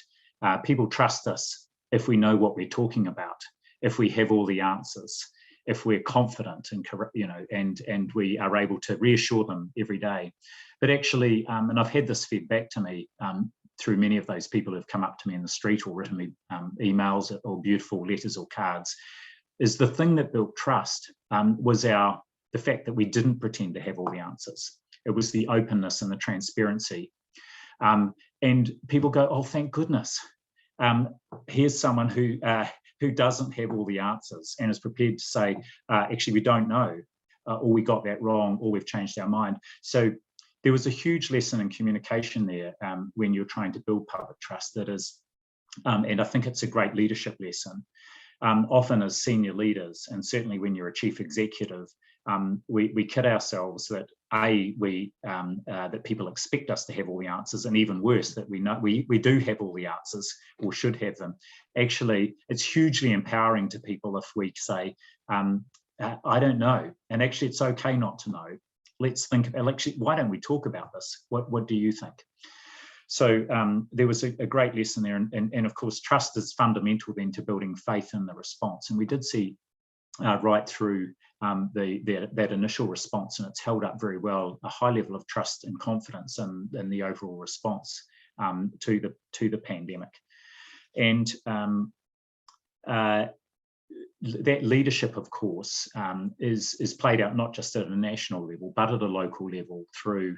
people trust us if we know what we're talking about, if we have all the answers, if we're confident and we are able to reassure them every day. But actually, and I've had this fed back to me through many of those people who've come up to me in the street or written me emails or beautiful letters or cards, is the thing that built trust was the fact that we didn't pretend to have all the answers. It was the openness and the transparency. And people go, oh, thank goodness. Here's someone who doesn't have all the answers and is prepared to say, actually, we don't know, or we got that wrong, or we've changed our mind. So there was a huge lesson in communication there when you're trying to build public trust. That is, and I think it's a great leadership lesson. Often as senior leaders, and certainly when you're a chief executive, we kid ourselves that that people expect us to have all the answers, and even worse, that we know we do have all the answers or should have them. Actually, it's hugely empowering to people if we say, I don't know, and actually it's okay not to know. Let's think about, actually, why don't we talk about this? What do you think? So there was a great lesson there, and of course trust is fundamental then to building faith in the response, and we did see right through that initial response, and it's held up very well, a high level of trust and confidence in the overall response to the pandemic. And that leadership, of course, is played out not just at a national level, but at a local level through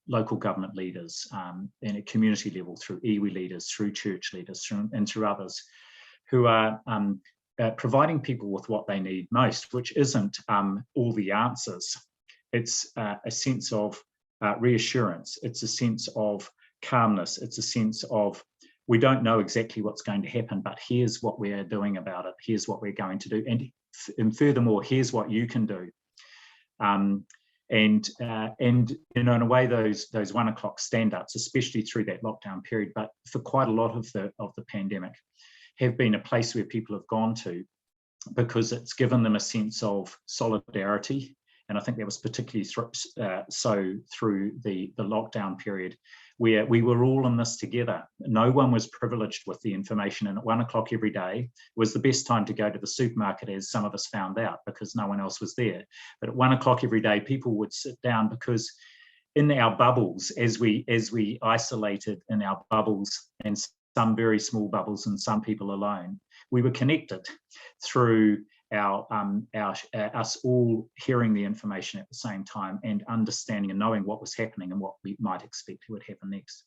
local government leaders, and a community level through iwi leaders, through church leaders, and through others who are providing people with what they need most, which isn't all the answers. It's a sense of reassurance. It's a sense of calmness. It's a sense of, we don't know exactly what's going to happen, but here's what we're doing about it. Here's what we're going to do. And furthermore, here's what you can do. And you know, in a way, those 1 o'clock stand-ups, especially through that lockdown period, but for quite a lot of the pandemic, have been a place where people have gone to because it's given them a sense of solidarity. And I think that was particularly so through the lockdown period, where we were all in this together. No one was privileged with the information, and at 1 o'clock every day was the best time to go to the supermarket, as some of us found out, because no one else was there. But at 1 o'clock every day, people would sit down, because in our bubbles, as we isolated in our bubbles, and some very small bubbles and some people alone, we were connected through us all hearing the information at the same time and understanding and knowing what was happening and what we might expect would happen next.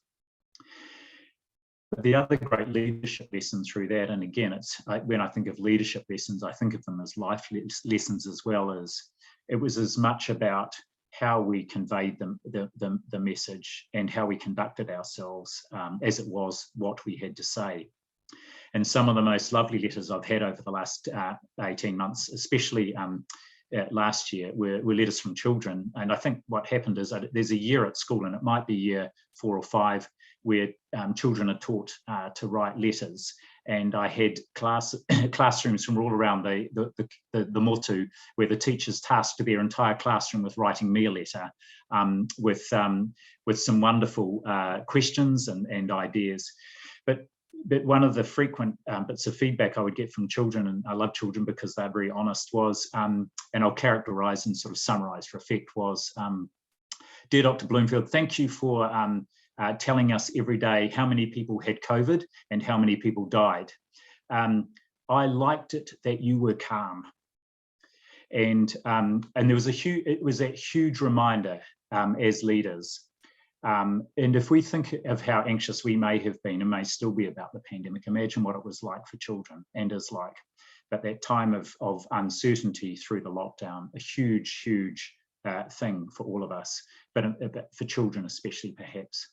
But the other great leadership lesson through that, and again, it's when I think of leadership lessons, I think of them as life lessons as well. As it was as much about how we conveyed the message and how we conducted ourselves as it was what we had to say. And some of the most lovely letters I've had over the last 18 months, especially last year, were letters from children. And I think what happened is that there's a year at school, and it might be year 4 or 5, where children are taught to write letters. And I had classrooms from all around the motu, where the teachers tasked their entire classroom with writing me a letter with some wonderful questions and ideas. But one of the frequent bits of feedback I would get from children, and I love children because they're very honest, was, and I'll characterise and sort of summarise for effect, was, "Dear Dr. Bloomfield, thank you for telling us every day how many people had COVID and how many people died. I liked it that you were calm." And there was it was that huge reminder as leaders. And if we think of how anxious we may have been and may still be about the pandemic, imagine what it was like for children and is like. But that time of uncertainty through the lockdown, a huge, huge thing for all of us, but for children especially, perhaps.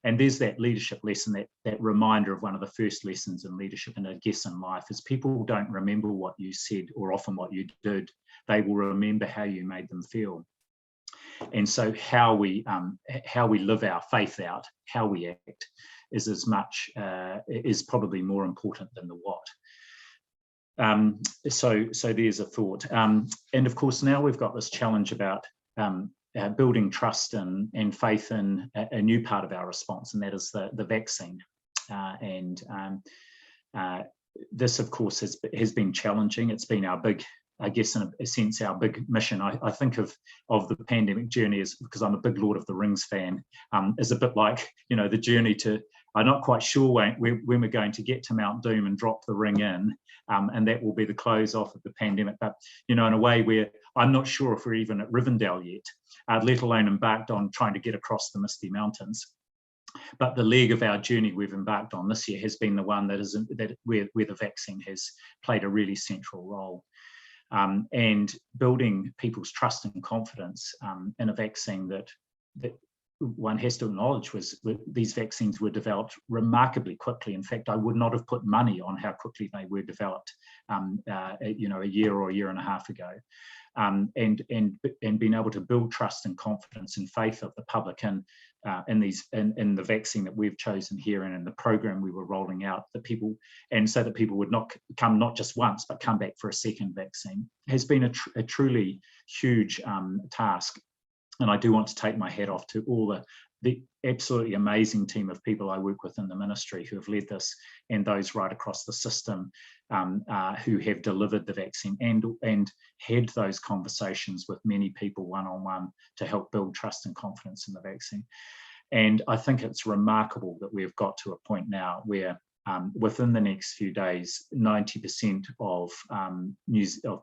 And there's that leadership lesson, that reminder of one of the first lessons in leadership, and I guess in life, is people don't remember what you said or often what you did. They will remember how you made them feel. And so how we live our faith out, how we act, is is probably more important than the what. So there's a thought. And of course, now we've got this challenge about building trust and faith in a new part of our response, and that is the vaccine. This, of course, has been challenging. It's been our big, I guess, in a sense, our big mission. I think of the pandemic journey as, because I'm a big Lord of the Rings fan, is a bit like, the journey to, I'm not quite sure when we're going to get to Mount Doom and drop the ring in, and that will be the close off of the pandemic. But, in a way where I'm not sure if we're even at Rivendell yet, let alone embarked on trying to get across the Misty Mountains. But the leg of our journey we've embarked on this year has been the one where the vaccine has played a really central role. And building people's trust and confidence in a vaccine that one has to acknowledge these vaccines were developed remarkably quickly. In fact, I would not have put money on how quickly they were developed, a year or a year and a half ago. And being able to build trust and confidence and faith of the public in the vaccine that we've chosen here and in the program we were rolling out, so that people would not come not just once but come back for a second vaccine, has been a truly huge task. And I do want to take my hat off to all the absolutely amazing team of people I work with in the ministry who have led this, and those right across the system who have delivered the vaccine and had those conversations with many people one-on-one to help build trust and confidence in the vaccine. And I think it's remarkable that we've got to a point now where within the next few days, 90% of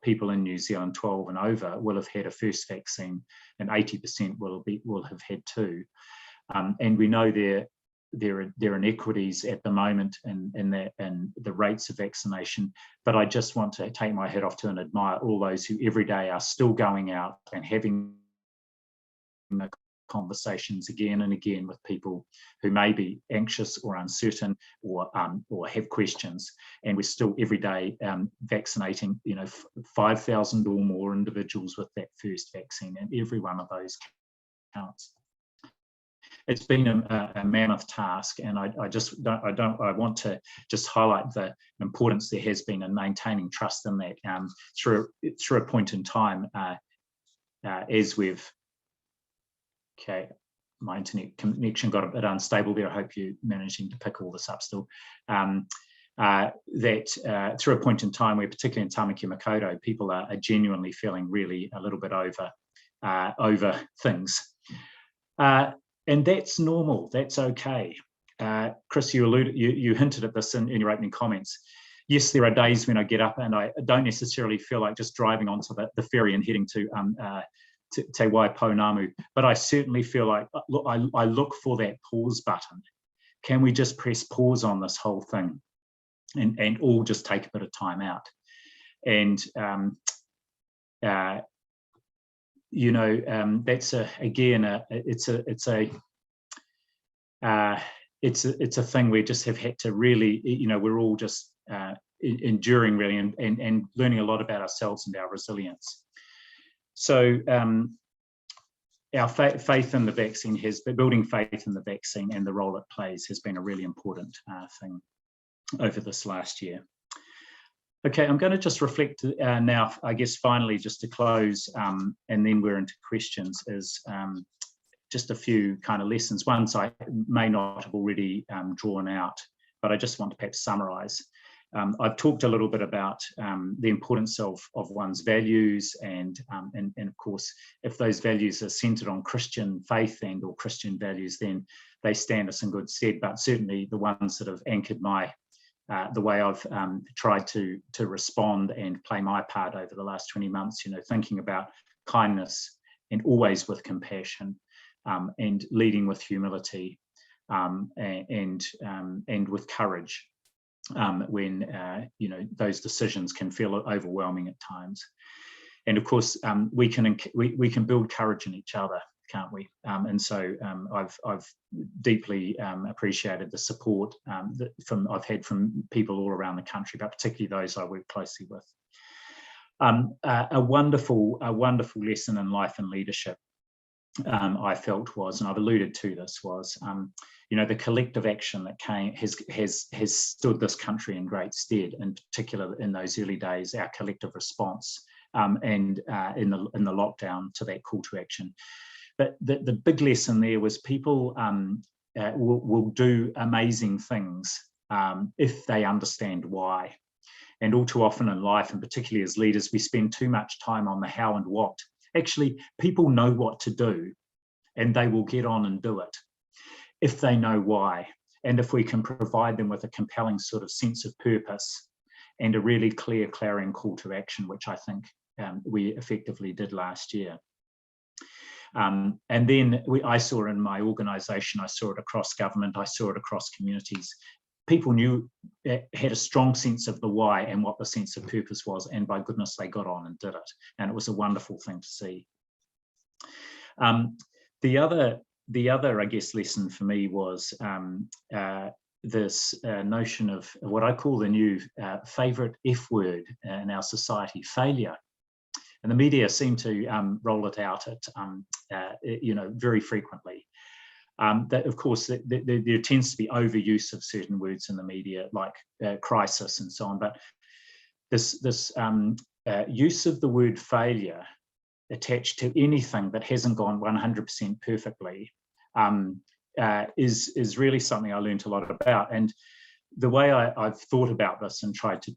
people in New Zealand 12 and over will have had a first vaccine, and 80% will have had 2. And we know there are inequities at the moment in the rates of vaccination. But I just want to take my hat off to and admire all those who every day are still going out and having the conversations again and again with people who may be anxious or uncertain or have questions, and we're still every day vaccinating 5,000 or more individuals with that first vaccine, and every one of those counts. It's been a mammoth task, and I want to just highlight the importance there has been in maintaining trust in that through a point in time as we've. Okay, my internet connection got a bit unstable there. I hope you're managing to pick all this up still. That through a point in time where, particularly in Tāmaki Makaurau, people are genuinely feeling really a little bit over things. And that's normal, that's okay. Chris, you hinted at this in your opening comments. Yes, there are days when I get up and I don't necessarily feel like just driving onto the ferry and heading to Te Waipounamu, but I certainly feel like, look, I look for that pause button. Can we just press pause on this whole thing and all just take a bit of time out? And that's it's a thing we just have had to really, we're all just enduring really and learning a lot about ourselves and our resilience. So our faith in the vaccine building faith in the vaccine and the role it plays has been a really important thing over this last year. Okay, I'm going to just reflect now, I guess, finally, just to close, and then we're into questions, is just a few kind of lessons. Ones I may not have already drawn out, but I just want to perhaps summarise. I've talked a little bit about the importance of one's values, and of course, if those values are centred on Christian faith and or Christian values, then they stand us in good stead. But certainly the ones that have anchored the way I've tried to respond and play my part over the last 20 months, thinking about kindness and always with compassion, and leading with humility, and with courage when those decisions can feel overwhelming at times. And of course, we can build courage in each other, can't we? And so I've deeply appreciated the support I've had from people all around the country, but particularly those I work closely with. A wonderful lesson in life and leadership I felt was, and I've alluded to this, was the collective action that has stood this country in great stead, in particular in those early days, our collective response and in the lockdown to that call to action. But the big lesson there was people will do amazing things if they understand why. And all too often in life, and particularly as leaders, we spend too much time on the how and what. Actually, people know what to do, and they will get on and do it if they know why. And if we can provide them with a compelling sort of sense of purpose and a really clear, clarion call to action, which I think we effectively did last year. And then I saw in my organisation, I saw it across government, I saw it across communities. People had a strong sense of the why and what the sense of purpose was, and by goodness, they got on and did it. And it was a wonderful thing to see. The other, I guess, lesson for me was this notion of what I call the new favourite F word in our society, failure. And the media seem to roll it out very frequently. That, of course, there tends to be overuse of certain words in the media, like crisis and so on. But this use of the word failure attached to anything that hasn't gone 100% perfectly is really something I learned a lot about. And the way I've thought about this and tried to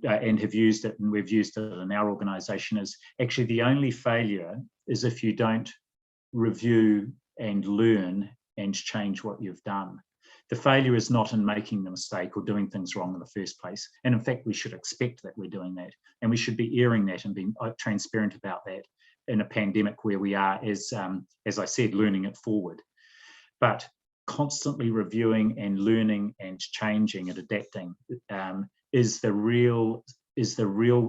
and have used it, and we've used it in our organisation, is actually the only failure is if you don't review and learn and change what you've done. The failure is not in making the mistake or doing things wrong in the first place. And in fact, we should expect that we're doing that, and we should be airing that and being transparent about that in a pandemic where we are, as I said, learning it forward. But constantly reviewing and learning and changing and adapting is the real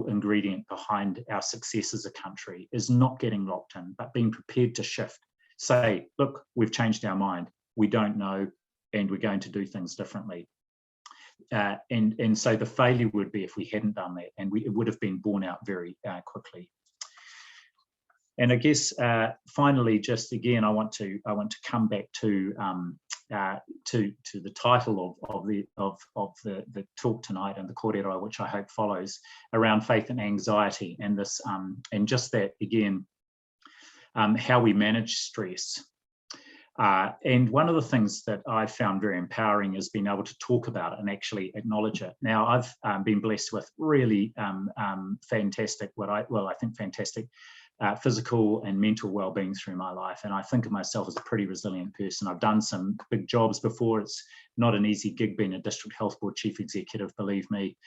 ingredient behind our success as a country, is not getting locked in, but being prepared to shift say, look, we've changed our mind, we don't know, and we're going to do things differently. And so the failure would be if we hadn't done that, and it would have been borne out very quickly. And I guess finally, just again, I want to come back to the title of the talk tonight, and the korōria, which I hope follows, around faith and anxiety, and this and just that again, how we manage stress. And one of the things that I found very empowering is being able to talk about it and actually acknowledge it. Now, I've been blessed with really fantastic, I think fantastic physical and mental well-being through my life. And I think of myself as a pretty resilient person. I've done some big jobs before. It's not an easy gig being a district health board chief executive, believe me,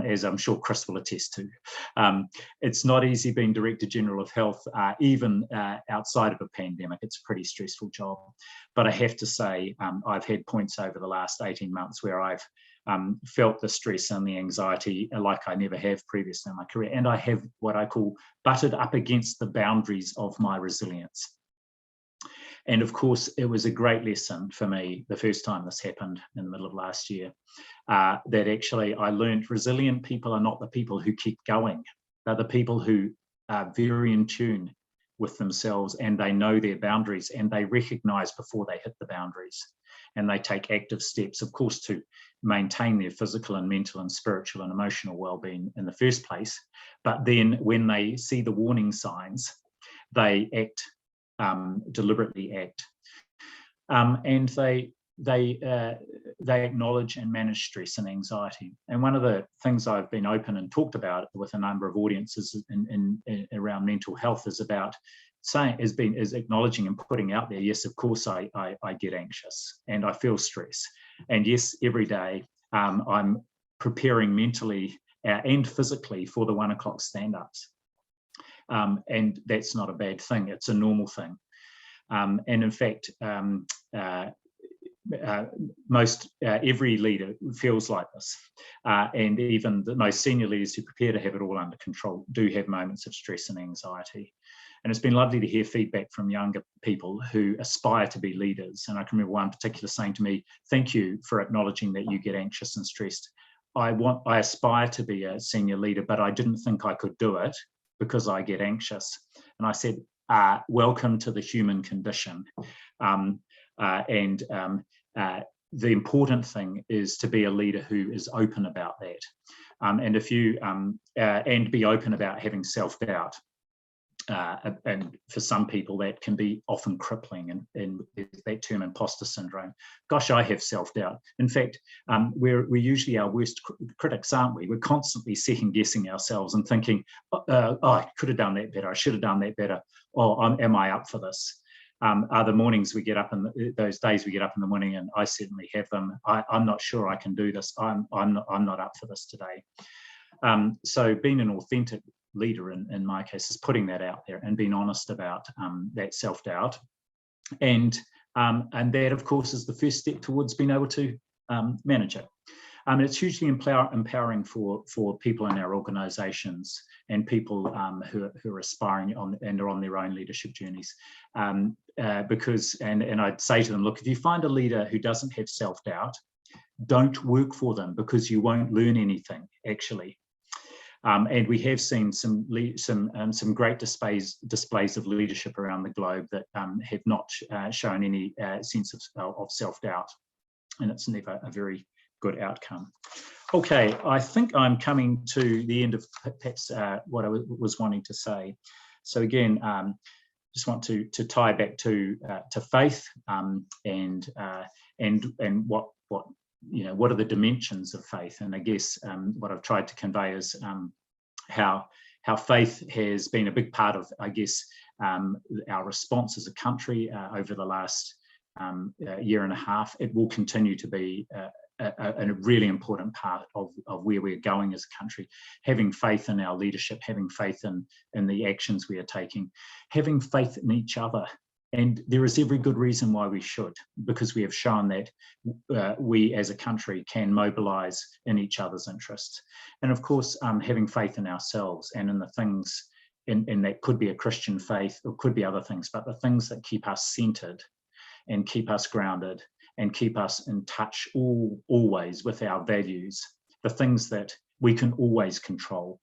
as I'm sure Chris will attest to. It's not easy being Director General of Health, even outside of a pandemic. It's a pretty stressful job. But I have to say, I've had points over the last 18 months where I've felt the stress and the anxiety like I never have previously in my career. And I have what I call butted up against the boundaries of my resilience. And of course, it was a great lesson for me the first time this happened in the middle of last year, that actually I learned resilient people are not the people who keep going. They're the people who are very in tune with themselves, and they know their boundaries, and they recognize before they hit the boundaries. And they take active steps, of course, to maintain their physical and mental and spiritual and emotional well-being in the first place. But then when they see the warning signs, they act, deliberately act. And they acknowledge and manage stress and anxiety. And one of the things I've been open and talked about with a number of audiences in around mental health is about is acknowledging and putting out there, yes, of course I get anxious and I feel stress. And yes, every day I'm preparing mentally and physically for the 1 o'clock stand-ups. And that's not a bad thing, it's a normal thing. And in fact, most every leader feels like this. And even the most senior leaders who prepare to have it all under control do have moments of stress and anxiety. And it's been lovely to hear feedback from younger people who aspire to be leaders. And I can remember one particular saying to me, thank you for acknowledging that you get anxious and stressed. I aspire to be a senior leader, but I didn't think I could do it because I get anxious. And I said, welcome to the human condition. The important thing is to be a leader who is open about that. And if you, and be open about having self-doubt. And for some people that can be often crippling, and that term imposter syndrome. Gosh, I have self-doubt. In fact, we're usually our worst critics, aren't we? We're constantly second guessing ourselves and thinking, I could have done that better, I should have done that better, am I up for this? Are the mornings we get up in those days we get up in the morning, and I certainly have them, I'm not sure I can do this, I'm not up for this today. So being an authentic leader in my case is putting that out there and being honest about that self-doubt, and that of course is the first step towards being able to manage it. It's hugely empowering for people in our organisations and people who are aspiring and are on their own leadership journeys, because and I'd say to them, look, if you find a leader who doesn't have self-doubt, don't work for them, because you won't learn anything actually. And we have seen some great displays of leadership around the globe that have not shown any sense of self-doubt, and it's never a very good outcome. Okay, I think I'm coming to the end of perhaps what I was wanting to say. So again, just want to tie back to faith, and what are the dimensions of faith. And I guess what I've tried to convey is how faith has been a big part of, I guess, our response as a country over the last year and a half. It will continue to be a really important part of where we're going as a country. Having faith in our leadership, having faith in the actions we are taking, having faith in each other. And there is every good reason why we should, because we have shown that we as a country can mobilise in each other's interests. And of course, having faith in ourselves and in the things and that could be a Christian faith, or could be other things, but the things that keep us centered and keep us grounded and keep us in touch always with our values, the things that we can always control,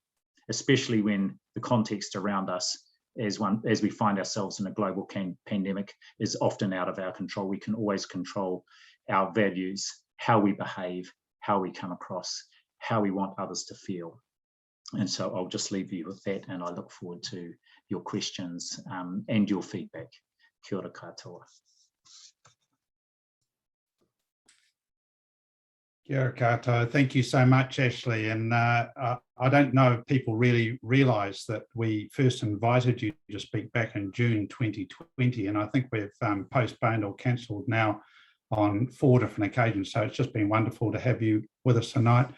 especially when the context around us as we find ourselves in a global pandemic is often out of our control. We can always control our values, how we behave, how we come across, how we want others to feel. And so I'll just leave you with that, and I look forward to your questions and your feedback. Kia ora katoa. Kia ora katoa. Thank you so much, Ashley. And I don't know if people really realise that we first invited you to speak back in June 2020, and I think we've postponed or cancelled now on 4 different occasions. So it's just been wonderful to have you with us tonight.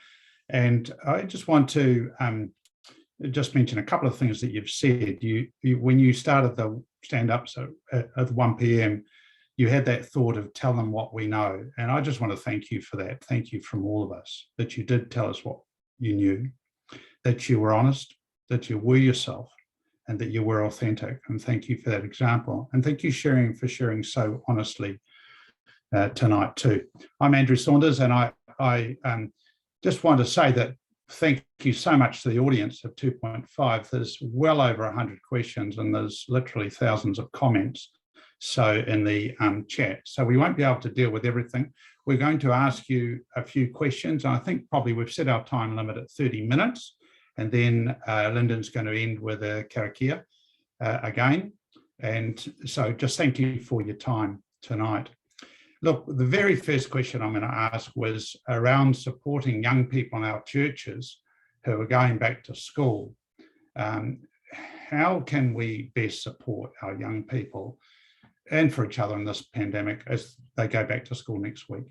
And I just want to just mention a couple of things that you've said. When you started the stand-ups at 1 p.m, you had that thought of tell them what we know. And I just want to thank you for that. Thank you from all of us, that you did tell us what you knew, that you were honest, that you were yourself, and that you were authentic. And thank you for that example. And thank you for sharing so honestly tonight too. I'm Andrew Saunders, and I just want to say that thank you so much to the audience of 2.5. There's well over 100 questions, and there's literally thousands of comments in the chat. So we won't be able to deal with everything. We're going to ask you a few questions. I think probably we've set our time limit at 30 minutes, and then Lyndon's going to end with a Karakia again. And so just thank you for your time tonight. Look, the very first question I'm going to ask was around supporting young people in our churches who are going back to school. How can we best support our young people and for each other in this pandemic as they go back to school next week?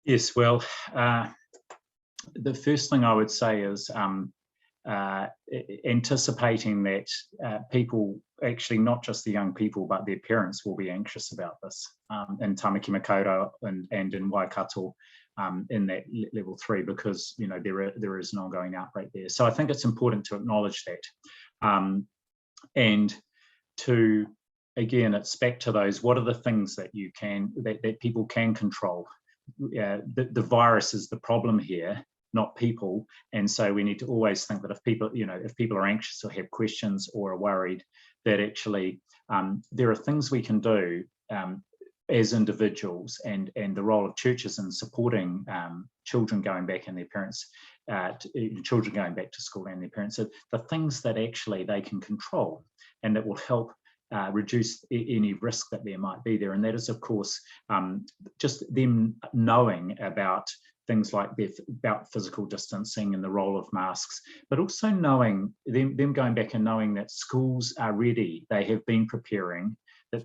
Yes, well, the first thing I would say is anticipating that people, actually not just the young people, but their parents will be anxious about this in tamaki makaurau and in Waikato in that level 3, because there is an ongoing outbreak there. So I think it's important to acknowledge that, and to, again, it's back to those, what are the things that you can, that people can control? The virus is the problem here, not people. And so we need to always think that if people are anxious or have questions or are worried, that actually there are things we can do as individuals, and the role of churches in supporting children going back and their parents, children going back to school and their parents, so the things that actually they can control and that will help reduce any risk that there might be there. And that is, of course, just them knowing about things like about physical distancing and the role of masks, but also knowing them going back and knowing that schools are ready. They have been preparing, that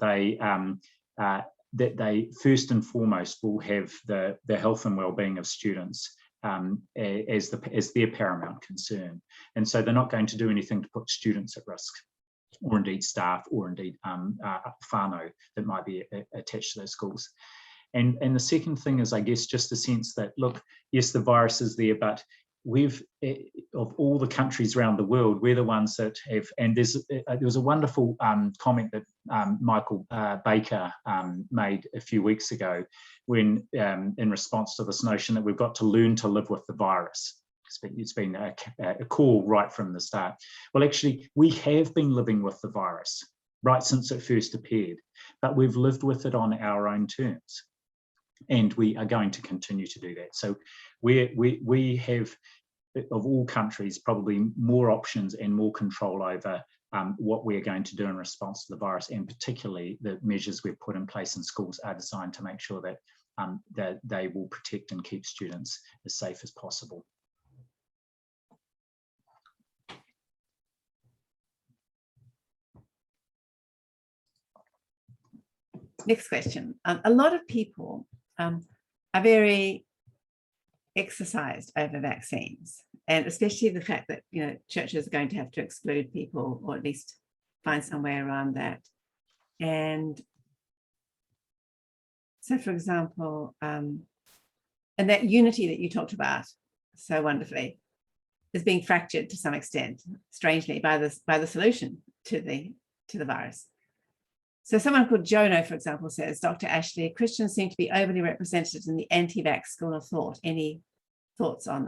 they first and foremost will have the health and well-being of students as their paramount concern. And so they're not going to do anything to put students at risk, or indeed staff, or indeed whānau that might be attached to those schools. And the second thing is, I guess, just the sense that, look, yes, the virus is there, but we've, of all the countries around the world, we're the ones that have, and there was a wonderful comment that Michael Baker made a few weeks ago when, in response to this notion that we've got to learn to live with the virus. It's been a call right from the start. Well, actually, we have been living with the virus right since it first appeared, but we've lived with it on our own terms, and we are going to continue to do that. So we have, of all countries, probably more options and more control over what we are going to do in response to the virus, and particularly the measures we've put in place in schools are designed to make sure that that they will protect and keep students as safe as possible. Next question. A lot of people are very exercised over vaccines, and especially the fact that churches are going to have to exclude people, or at least find some way around that. And so, for example, and that unity that you talked about so wonderfully, is being fractured to some extent, strangely, by the solution to the virus. So someone called Jono, for example, says, Dr. Ashley, Christians seem to be overly represented in the anti-vax school of thought. Any thoughts on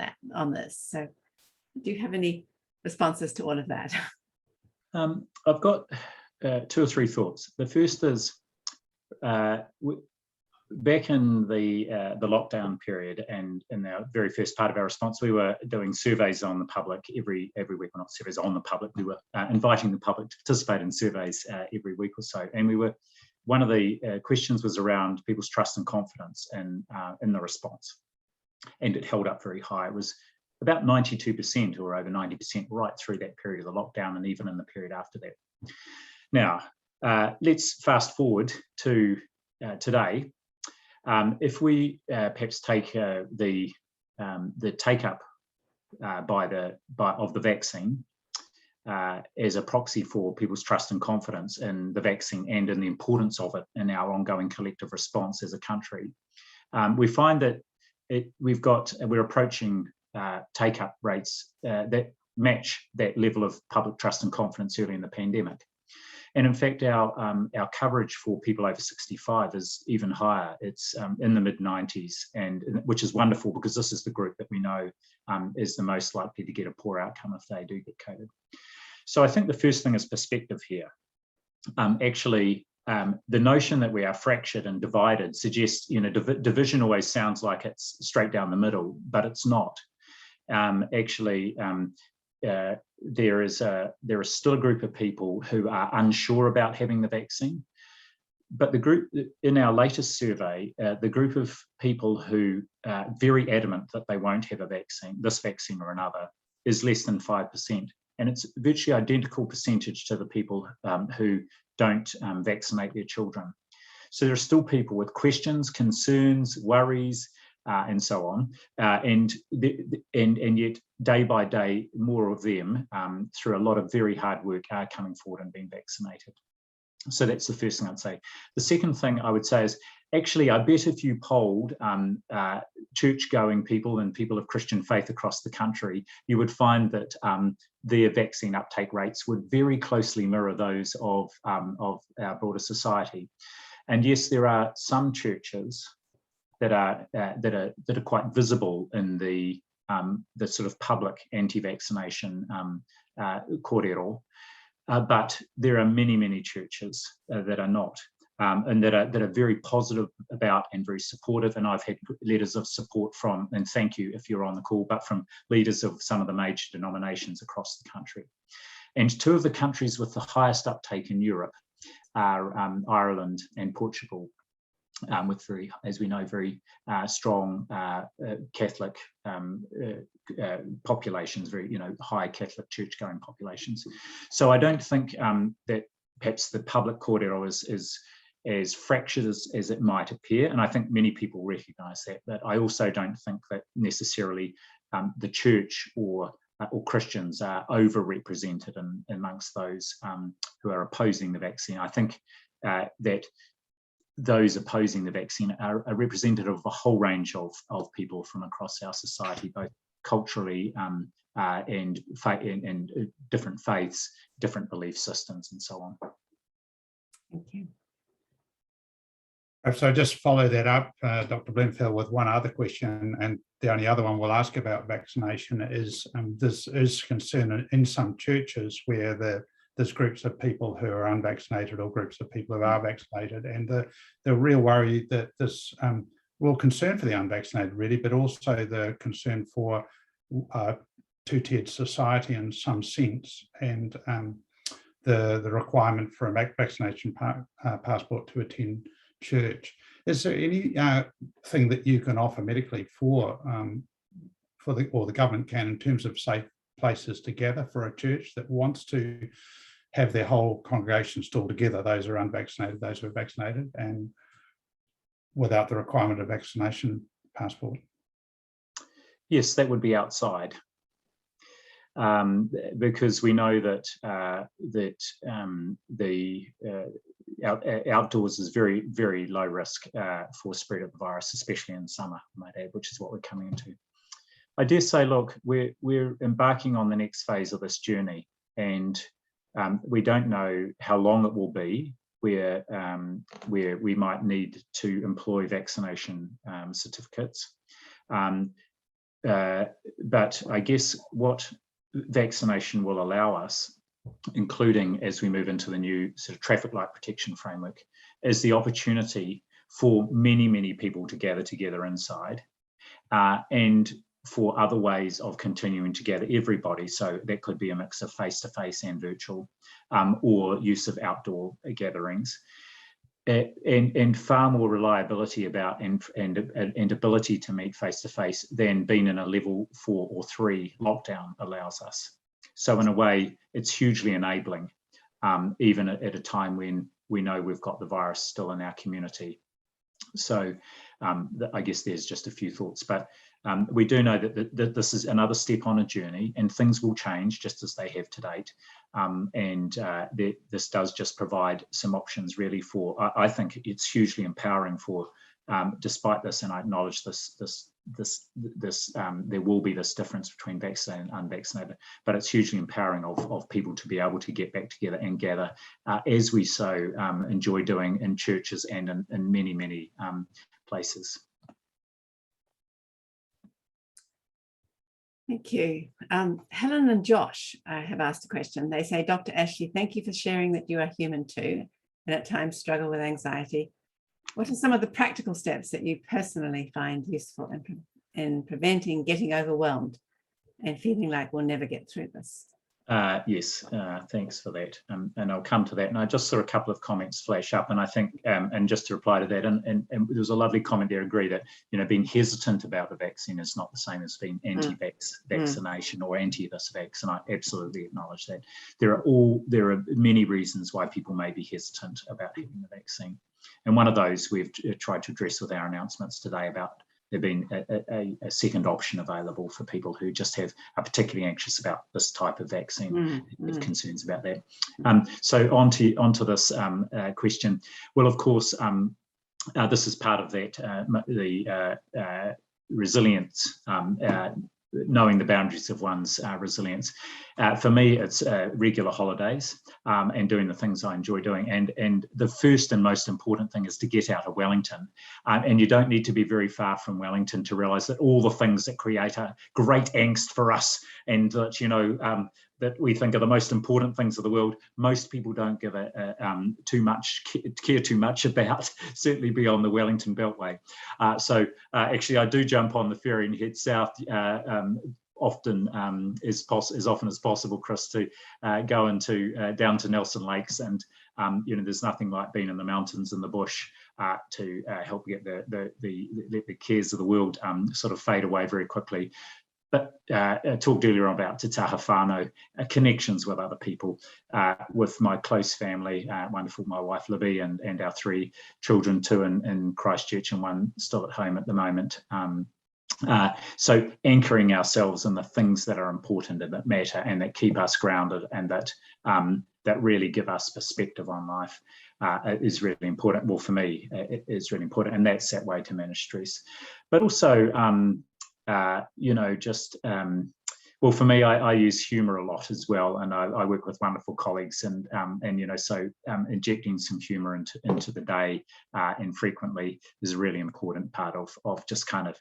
this? So do you have any responses to all of that? I've got 2 or 3 thoughts. The first is, back in the lockdown period, and in our very first part of our response, we were doing surveys on the public every week. Well, not surveys on the public. We were inviting the public to participate in surveys every week or so. And one of the questions was around people's trust and confidence in the response, and it held up very high. It was about 92% or over 90% right through that period of the lockdown, and even in the period after that. Now, let's fast forward to today. If we perhaps take the take-up of the vaccine as a proxy for people's trust and confidence in the vaccine and in the importance of it in our ongoing collective response as a country, we find that we're approaching take-up rates that match that level of public trust and confidence early in the pandemic. And in fact, our coverage for people over 65 is even higher. It's in the mid-90s, and which is wonderful, because this is the group that we know is the most likely to get a poor outcome if they do get COVID. So I think the first thing is perspective here. The notion that we are fractured and divided suggests, division always sounds like it's straight down the middle, but it's not. There is still a group of people who are unsure about having the vaccine, but the group in our latest survey, the group of people who are very adamant that they won't have a vaccine, this vaccine or another, is less than 5%, and it's virtually identical percentage to the people who don't vaccinate their children. So there are still people with questions, concerns, worries, and so on, and yet day by day, more of them, through a lot of very hard work, are coming forward and being vaccinated. So that's the first thing I'd say. The second thing I would say is, actually, I bet if you polled church-going people and people of Christian faith across the country, you would find that their vaccine uptake rates would very closely mirror those of our broader society. And yes, there are some churches that are quite visible in the sort of public anti-vaccination korōria, but there are many churches that are not, and that are very positive about and very supportive. And I've had letters of support from, and thank you if you're on the call, but from leaders of some of the major denominations across the country. And 2 of the countries with the highest uptake in Europe are Ireland and Portugal, with very, as we know, very strong Catholic populations, very high Catholic church-going populations. So I don't think that perhaps the public korōria is as fractured as it might appear, and I think many people recognise that. But I also don't think that necessarily the church or Christians are overrepresented amongst those who are opposing the vaccine. I think that those opposing the vaccine are representative of a whole range of people from across our society, both culturally and different faiths, different belief systems, and so on. Thank you. So just follow that up, Dr. Bloomfield, with one other question, and the only other one we'll ask about vaccination is this is concern in some churches where there's groups of people who are unvaccinated or groups of people who are vaccinated, and the real worry that this real concern for the unvaccinated really, but also the concern for two-tiered society in some sense, and the requirement for a vaccination passport to attend church. Is there any thing that you can offer medically or the government can, in terms of safe places to gather for a church that wants to have their whole congregation still together, those who are unvaccinated, those who are vaccinated, and without the requirement of vaccination passport? Yes, that would be outside, because we know that the outdoors is very, very low risk for spread of the virus, especially in summer, I might add, which is what we're coming into. I dare say, look, we're embarking on the next phase of this journey, and we don't know how long it will be, where we might need to employ vaccination certificates. But I guess what vaccination will allow us, including as we move into the new sort of traffic light protection framework, is the opportunity for many, many people to gather together inside, and for other ways of continuing to gather everybody. So that could be a mix of face-to-face and virtual, or use of outdoor gatherings. And far more reliability about and ability to meet face-to-face than being in a level 4 or 3 lockdown allows us. So in a way, it's hugely enabling, even at a time when we know we've got the virus still in our community. So I guess there's just a few thoughts, but we do know that this is another step on a journey, and things will change just as they have to date. This does just provide some options really for, I think it's hugely empowering for, despite this, and I acknowledge there will be this difference between vaccinated and unvaccinated, but it's hugely empowering of people to be able to get back together and gather, as we so enjoy doing in churches and in many, many places. Thank you. Helen and Josh have asked a question. They say, Dr. Ashley, thank you for sharing that you are human too, and at times struggle with anxiety. What are some of the practical steps that you personally find useful in preventing getting overwhelmed and feeling like we'll never get through this? Yes, thanks for that. And I'll come to that. And I just saw a couple of comments flash up, and I think, and just to reply to that, and there was a lovely comment there, agree that, you know, being hesitant about the vaccine is not the same as being anti-vaccination or anti-this vax, and I absolutely acknowledge that. There are many reasons why people may be hesitant about having the vaccine. And one of those we've tried to address with our announcements today about there being a second option available for people who just are particularly anxious about this type of vaccine, have concerns about that. So onto this question. Well, of course, this is part of that, the resilience, knowing the boundaries of one's resilience. For me, it's regular holidays and doing the things I enjoy doing. And the first and most important thing is to get out of Wellington. And you don't need to be very far from Wellington to realise that all the things that create a great angst for us, and that, you know, that we think are the most important things of the world, most people don't give care too much about, certainly beyond the Wellington Beltway. So actually I do jump on the ferry and head south often, as often as possible, Chris, to go into down to Nelson Lakes, and you know, there's nothing like being in the mountains and the bush to help get the cares of the world sort of fade away very quickly. But I talked earlier about te taha whānau, connections with other people, with my close family, wonderful, my wife Libby, and our 3 children, 2 in Christchurch and 1 still at home at the moment. So anchoring ourselves in the things that are important and that matter and that keep us grounded and that really give us perspective on life is really important. Well, for me, it is really important, and that's that way to manage stress. But also, you know, just, well, for me, I use humour a lot as well, and I work with wonderful colleagues, and you know, so injecting some humour into the day and frequently is a really important part of just kind of,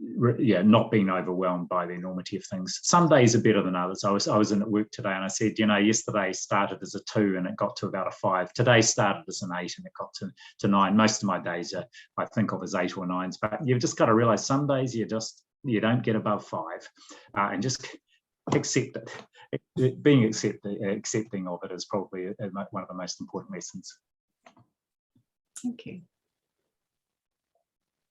not being overwhelmed by the enormity of things. Some days are better than others. I was in at work today, and I said, you know, yesterday started as a 2 and it got to about a 5. Today started as an 8 and it got to 9. Most of my days are, I think of as 8 or 9s, but you've just got to realise some days you don't get above 5, and just accept it. Being accepting of it is probably one of the most important lessons. Thank you.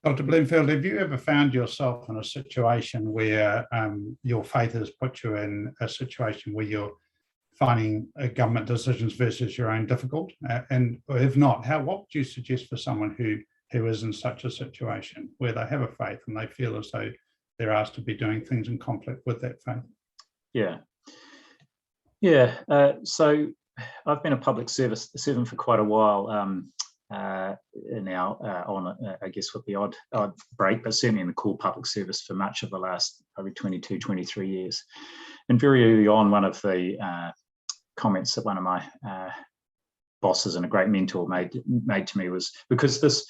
Dr. Bloomfield, have you ever found yourself in a situation where your faith has put you in a situation where you're finding government decisions versus your own difficult? And if not, what would you suggest for someone who is in such a situation where they have a faith and they feel as though they're asked to be doing things in conflict with that faith? So I've been a public servant for quite a while. in our I guess with the odd break, but certainly in the core public service for much of the last probably 22, 23 years. And very early on, one of the comments that one of my bosses and a great mentor made to me was, because this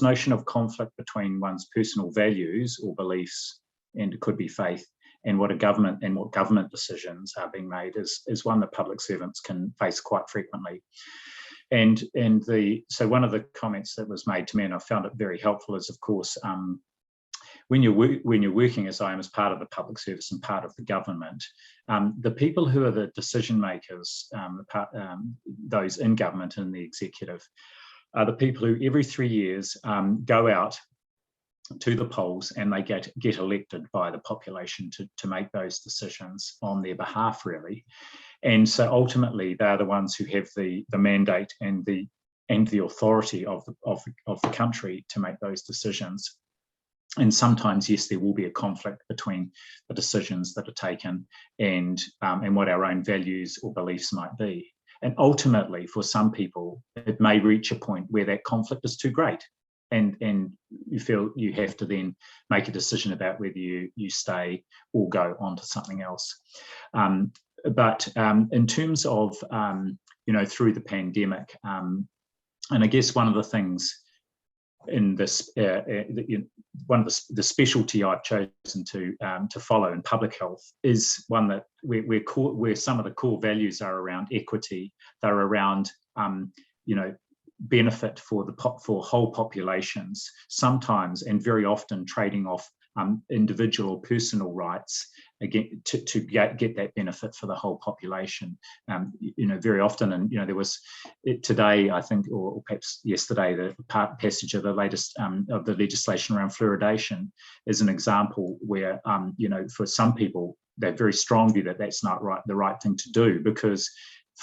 notion of conflict between one's personal values or beliefs, and it could be faith, and what government decisions are being made is one that public servants can face quite frequently. And so one of the comments that was made to me, and I found it very helpful, is of course when you're working, as I am, as part of the public service and part of the government, the people who are the decision makers, those in government and the executive, are the people who every 3 years go out to the polls and they get elected by the population to make those decisions on their behalf, really. And so ultimately they're the ones who have the mandate and the authority of the country to make those decisions. And sometimes, yes, there will be a conflict between the decisions that are taken and what our own values or beliefs might be. And ultimately, for some people, it may reach a point where that conflict is too great, and you feel you have to then make a decision about whether you stay or go on to something else. But in terms of through the pandemic, and I guess one of the things in this, one of the specialty I've chosen to follow in public health is one that where some of the core values are around equity. They're around benefit for whole populations, sometimes and very often trading off individual or personal rights again to get that benefit for the whole population. Very often, and there was today, I think, or perhaps yesterday, the passage of the latest of the legislation around fluoridation is an example where for some people they're very strong view that that's not the right thing to do, because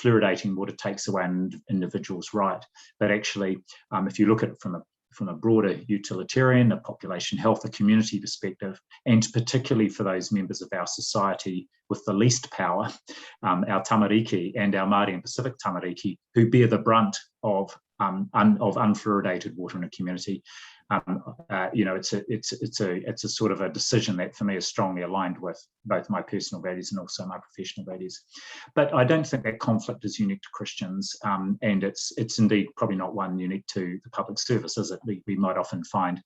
fluoridating water takes away an individual's right. But actually, if you look at it from a broader utilitarian, a population health, a community perspective, and particularly for those members of our society with the least power, our tamariki and our Māori and Pacific tamariki, who bear the brunt of unfluoridated water in a community, it's a sort of a decision that for me is strongly aligned with both my personal values and also my professional values. But I don't think that conflict is unique to Christians, and it's indeed probably not one unique to the public service, is it? We might often find,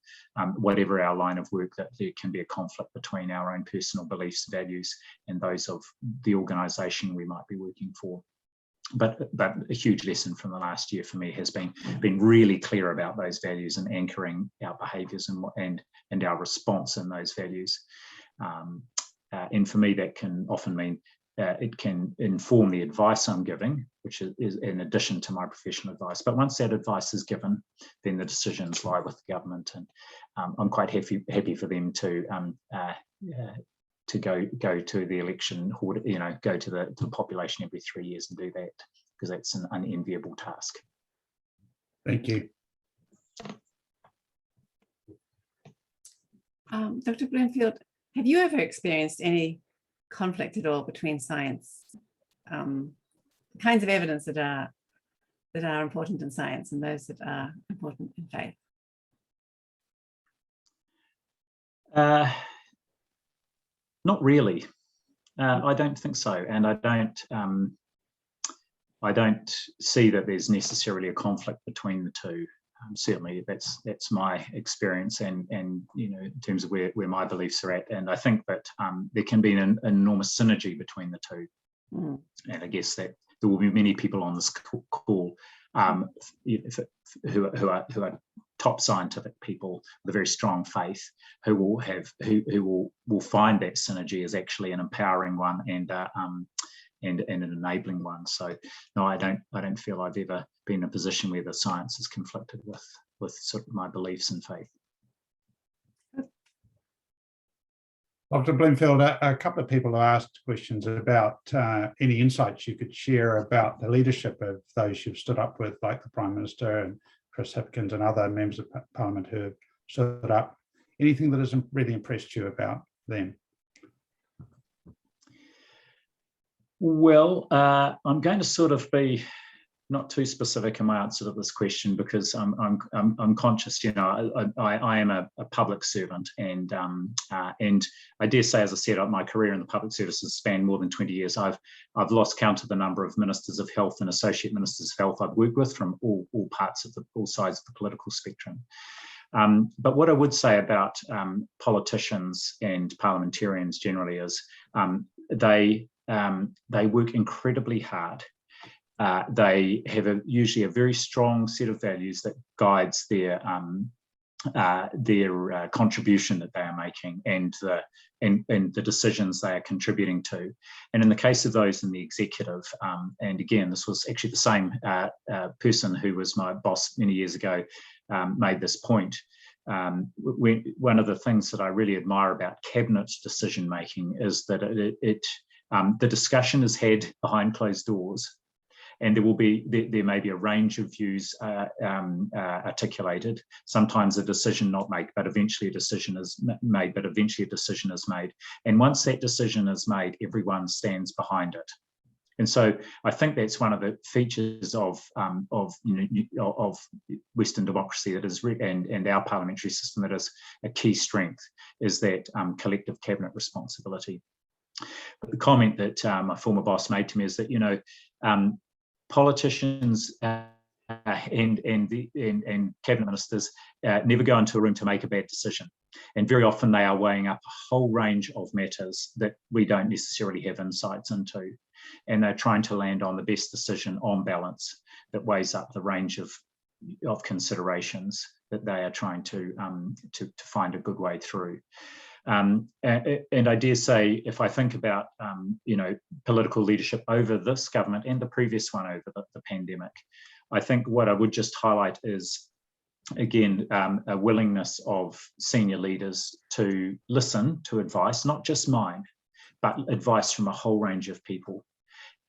whatever our line of work, that there can be a conflict between our own personal beliefs, values, and those of the organisation we might be working for. But a huge lesson from the last year for me has been really clear about those values and anchoring our behaviours and our response in those values. And for me, that can often mean it can inform the advice I'm giving, which is in addition to my professional advice. But once that advice is given, then the decisions lie with the government, and I'm quite happy for them to go to the election, go to the population every 3 years and do that, because that's an unenviable task. Thank you. Dr. Bloomfield, have you ever experienced any conflict at all between science, kinds of evidence that are important in science and those that are important in faith? Not really. I don't think so, and I don't see that there's necessarily a conflict between the two. Certainly, that's my experience, and in terms of where my beliefs are at, and I think that there can be an enormous synergy between the two. And I guess that there will be many people on this call who are top scientific people with a very strong faith, who will find that synergy as actually an empowering one and an enabling one. So no, I don't feel I've ever been in a position where the science is conflicted with sort of my beliefs and faith. Dr. Bloomfield, a couple of people have asked questions about any insights you could share about the leadership of those you've stood up with, like the Prime Minister and Chris Hipkins and other members of Parliament who have stood up. Anything that has really impressed you about them? Well, I'm going to sort of be not too specific in my answer to this question, because I'm conscious, you know, I am a public servant, and I dare say, as I said, my career in the public service has spanned more than 20 years. I've lost count of the number of ministers of health and associate ministers of health I've worked with from all parts of all sides of the political spectrum. But what I would say about politicians and parliamentarians generally is they work incredibly hard. They have usually a very strong set of values that guides their contribution that they are making, and the decisions they are contributing to. And in the case of those in the executive, and again, this was actually the same person who was my boss many years ago, made this point. One of the things that I really admire about cabinet decision making is that the discussion is had behind closed doors, and there may be a range of views articulated. Sometimes a decision not made, but eventually a decision is made. And once that decision is made, everyone stands behind it. And so I think that's one of the features of Western democracy that is, and our parliamentary system, that is a key strength, is that collective cabinet responsibility. But the comment that my former boss made to me is that, you know, politicians and cabinet ministers never go into a room to make a bad decision. And very often they are weighing up a whole range of matters that we don't necessarily have insights into. And they're trying to land on the best decision on balance that weighs up the range of considerations that they are trying to find a good way through. And I dare say, if I think about you know, political leadership over this government and the previous one over the pandemic, I think what I would just highlight is, again, a willingness of senior leaders to listen to advice, not just mine, but advice from a whole range of people,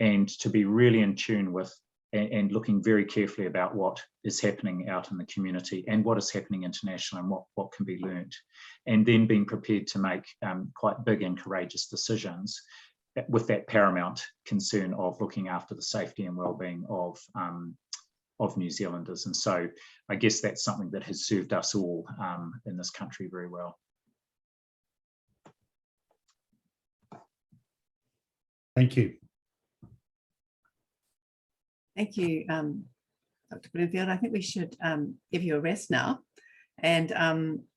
and to be really in tune with and looking very carefully about what is happening out in the community and what is happening internationally, and what can be learned, and then being prepared to make quite big and courageous decisions with that paramount concern of looking after the safety and well-being of New Zealanders. And so I guess that's something that has served us all in this country very well. Thank you. Thank you, Dr. Bloomfield. I think we should give you a rest now. And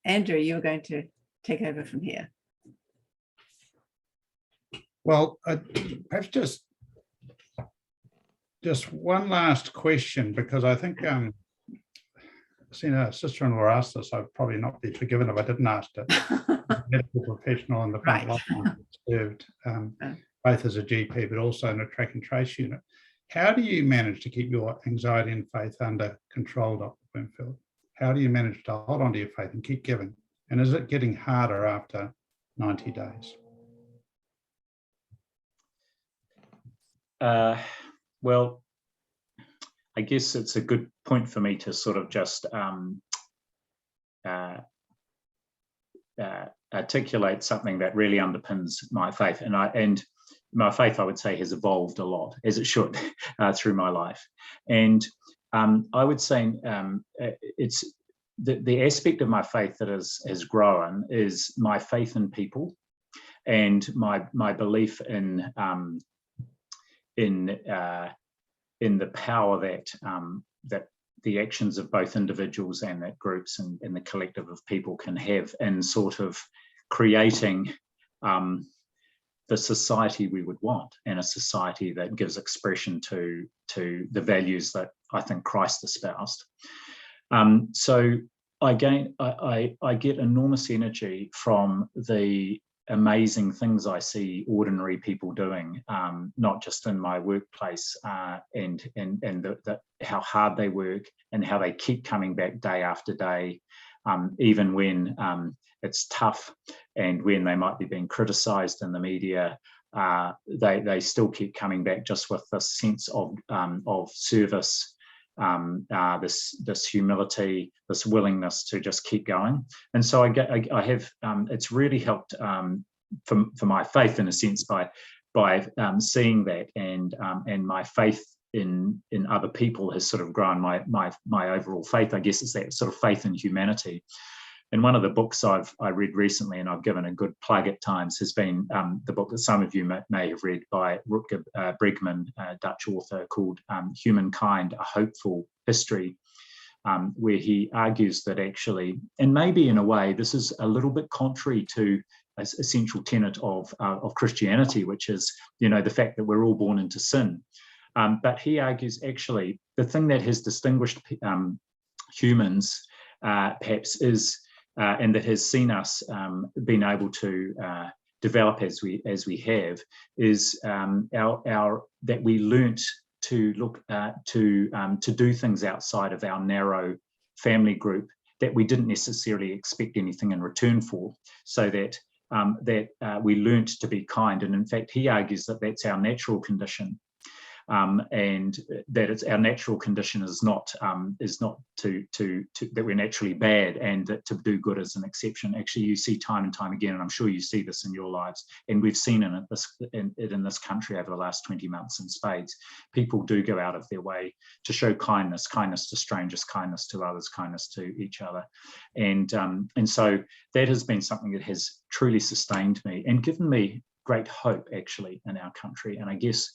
Andrew, you're going to take over from here. Well, perhaps just one last question, because I think I've seen a sister-in-law ask this. I'd probably not be forgiven if I didn't ask it. Medical professional in the front line, served both as a GP but also in a track and trace unit. How do you manage to keep your anxiety and faith under control, Dr. Bloomfield? How do you manage to hold on to your faith and keep giving? And is it getting harder after 90 days? Well, I guess it's a good point for me to sort of just articulate something that really underpins my faith. And my faith, I would say, has evolved a lot, as it should, through my life. And I would say it's the aspect of my faith that has grown is my faith in people, and my belief in the power that the actions of both individuals and that groups and the collective of people can have in sort of creating the society we would want, and a society that gives expression to the values that I think Christ espoused. So I get enormous energy from the amazing things I see ordinary people doing, not just in my workplace, and how hard they work and how they keep coming back day after day, even when it's tough and when they might be being criticised in the media. They still keep coming back just with this sense of service, this humility, this willingness to just keep going. And so I have it's really helped for my faith, in a sense, by seeing that, and my faith in other people has sort of grown my overall faith. I guess it's that sort of faith in humanity. And one of the books I read recently, and I've given a good plug at times, has been the book that some of you may have read by Rutger Bregman, a Dutch author, called Humankind, A Hopeful History, where he argues that actually, and maybe in a way, this is a little bit contrary to an essential tenet of Christianity, which is, the fact that we're all born into sin. But he argues actually the thing that has distinguished humans perhaps is, and that has seen us being able to develop as we have, is that we learnt to look to do things outside of our narrow family group that we didn't necessarily expect anything in return for, so that we learnt to be kind. And in fact, he argues that that's our natural condition. And that it's our natural condition is not to that we're naturally bad, and that to do good is an exception. Actually, you see time and time again, and I'm sure you see this in your lives, and we've seen it in this country over the last 20 months in spades. People do go out of their way to show kindness to strangers, kindness to others, kindness to each other, and so that has been something that has truly sustained me and given me great hope, actually, in our country. And I guess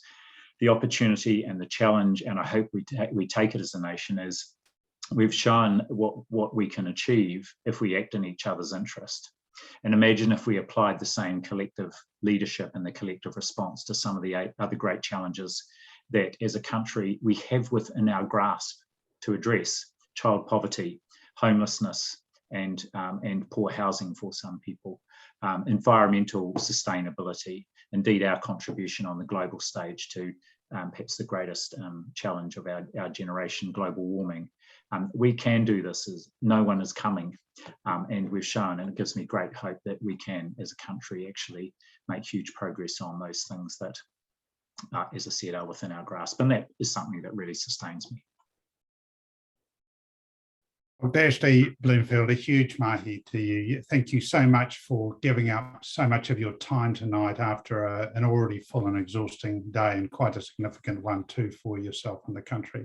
the opportunity and the challenge, and I hope we take it as a nation, is we've shown what we can achieve if we act in each other's interest. And imagine if we applied the same collective leadership and the collective response to some of the other great challenges that as a country we have within our grasp to address: child poverty, homelessness, and poor housing for some people, environmental sustainability, indeed our contribution on the global stage to perhaps the greatest challenge of our generation, global warming. We can do this, as no one is coming, and we've shown, and it gives me great hope that we can, as a country, actually make huge progress on those things that, as I said, are within our grasp. And that is something that really sustains me. Well, Ashley Bloomfield, a huge mahi to you. Thank you so much for giving up so much of your time tonight after an already full and exhausting day, and quite a significant one too for yourself and the country.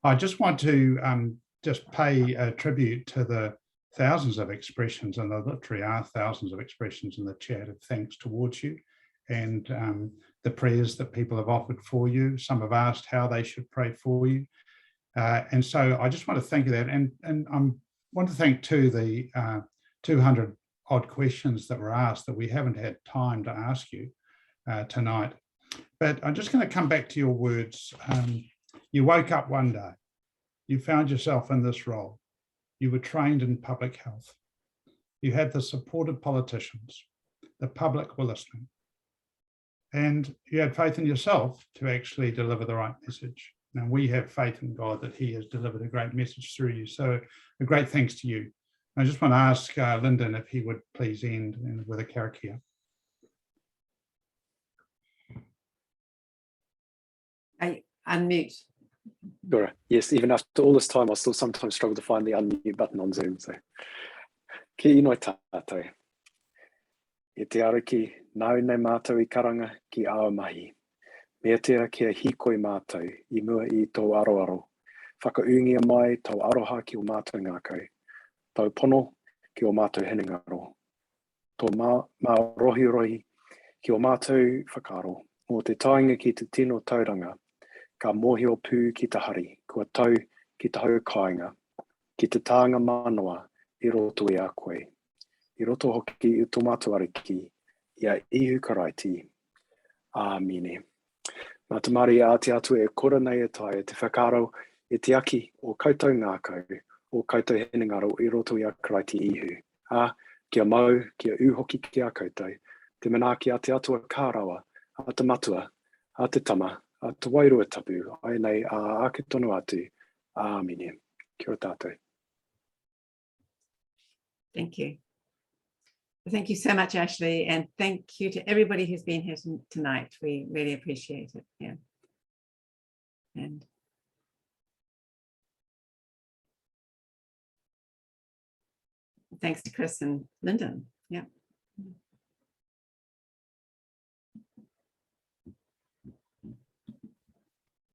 I just want to just pay a tribute to the thousands of expressions, and there literally are thousands of expressions in the chat of thanks towards you, and the prayers that people have offered for you. Some have asked how they should pray for you. And so I just want to thank you that, and I want to thank too the 200 odd questions that were asked that we haven't had time to ask you tonight. But I'm just going to come back to your words. You woke up one day, you found yourself in this role, you were trained in public health, you had the support of politicians, the public were listening, and you had faith in yourself to actually deliver the right message. Now, we have faith in God that he has delivered a great message through you. So a great thanks to you. I just want to ask Lyndon if he would please end with a karakia. I unmute. Sure. Yes, even after all this time, I still sometimes struggle to find the unmute button on Zoom. So, ki īnoi tātou. E te Ariki, nau nei mātou I karanga ki awa mahi. Mea tera kia hikoi mātou, I mua I tō aroaro. Whakaungia mai tau aroha ki o mātou ngākau. Tau pono ki o mātou hinengaro. Tō mā rohi ki o mātou whakaro. O te tainga ki te tino tauranga. Ka mōhio pū ki te hari, kua tau ki te hau kāinga. Ki te tānga manoa, I roto I a koe. I roto hoki I tō mātou ariki, Ia Īhu Karaiti. Āmine. Nā te mari a te atu e kora nei e tai e te whakaro e te aki o koutou ngākau, o koutou hinengaro I roto I a karaiti ihu. Kia mau, kia uhoki ki a koutou, te manaaki a te atua kārawa, a te Matua, a te Tama, a te Wairua tapu, ai nei a ake tonu atu. Āmine. Kia ora tātou. Thank you. Thank you so much, Ashley, and thank you to everybody who's been here tonight. We really appreciate it. Yeah. And thanks to Chris and Lyndon. Yeah.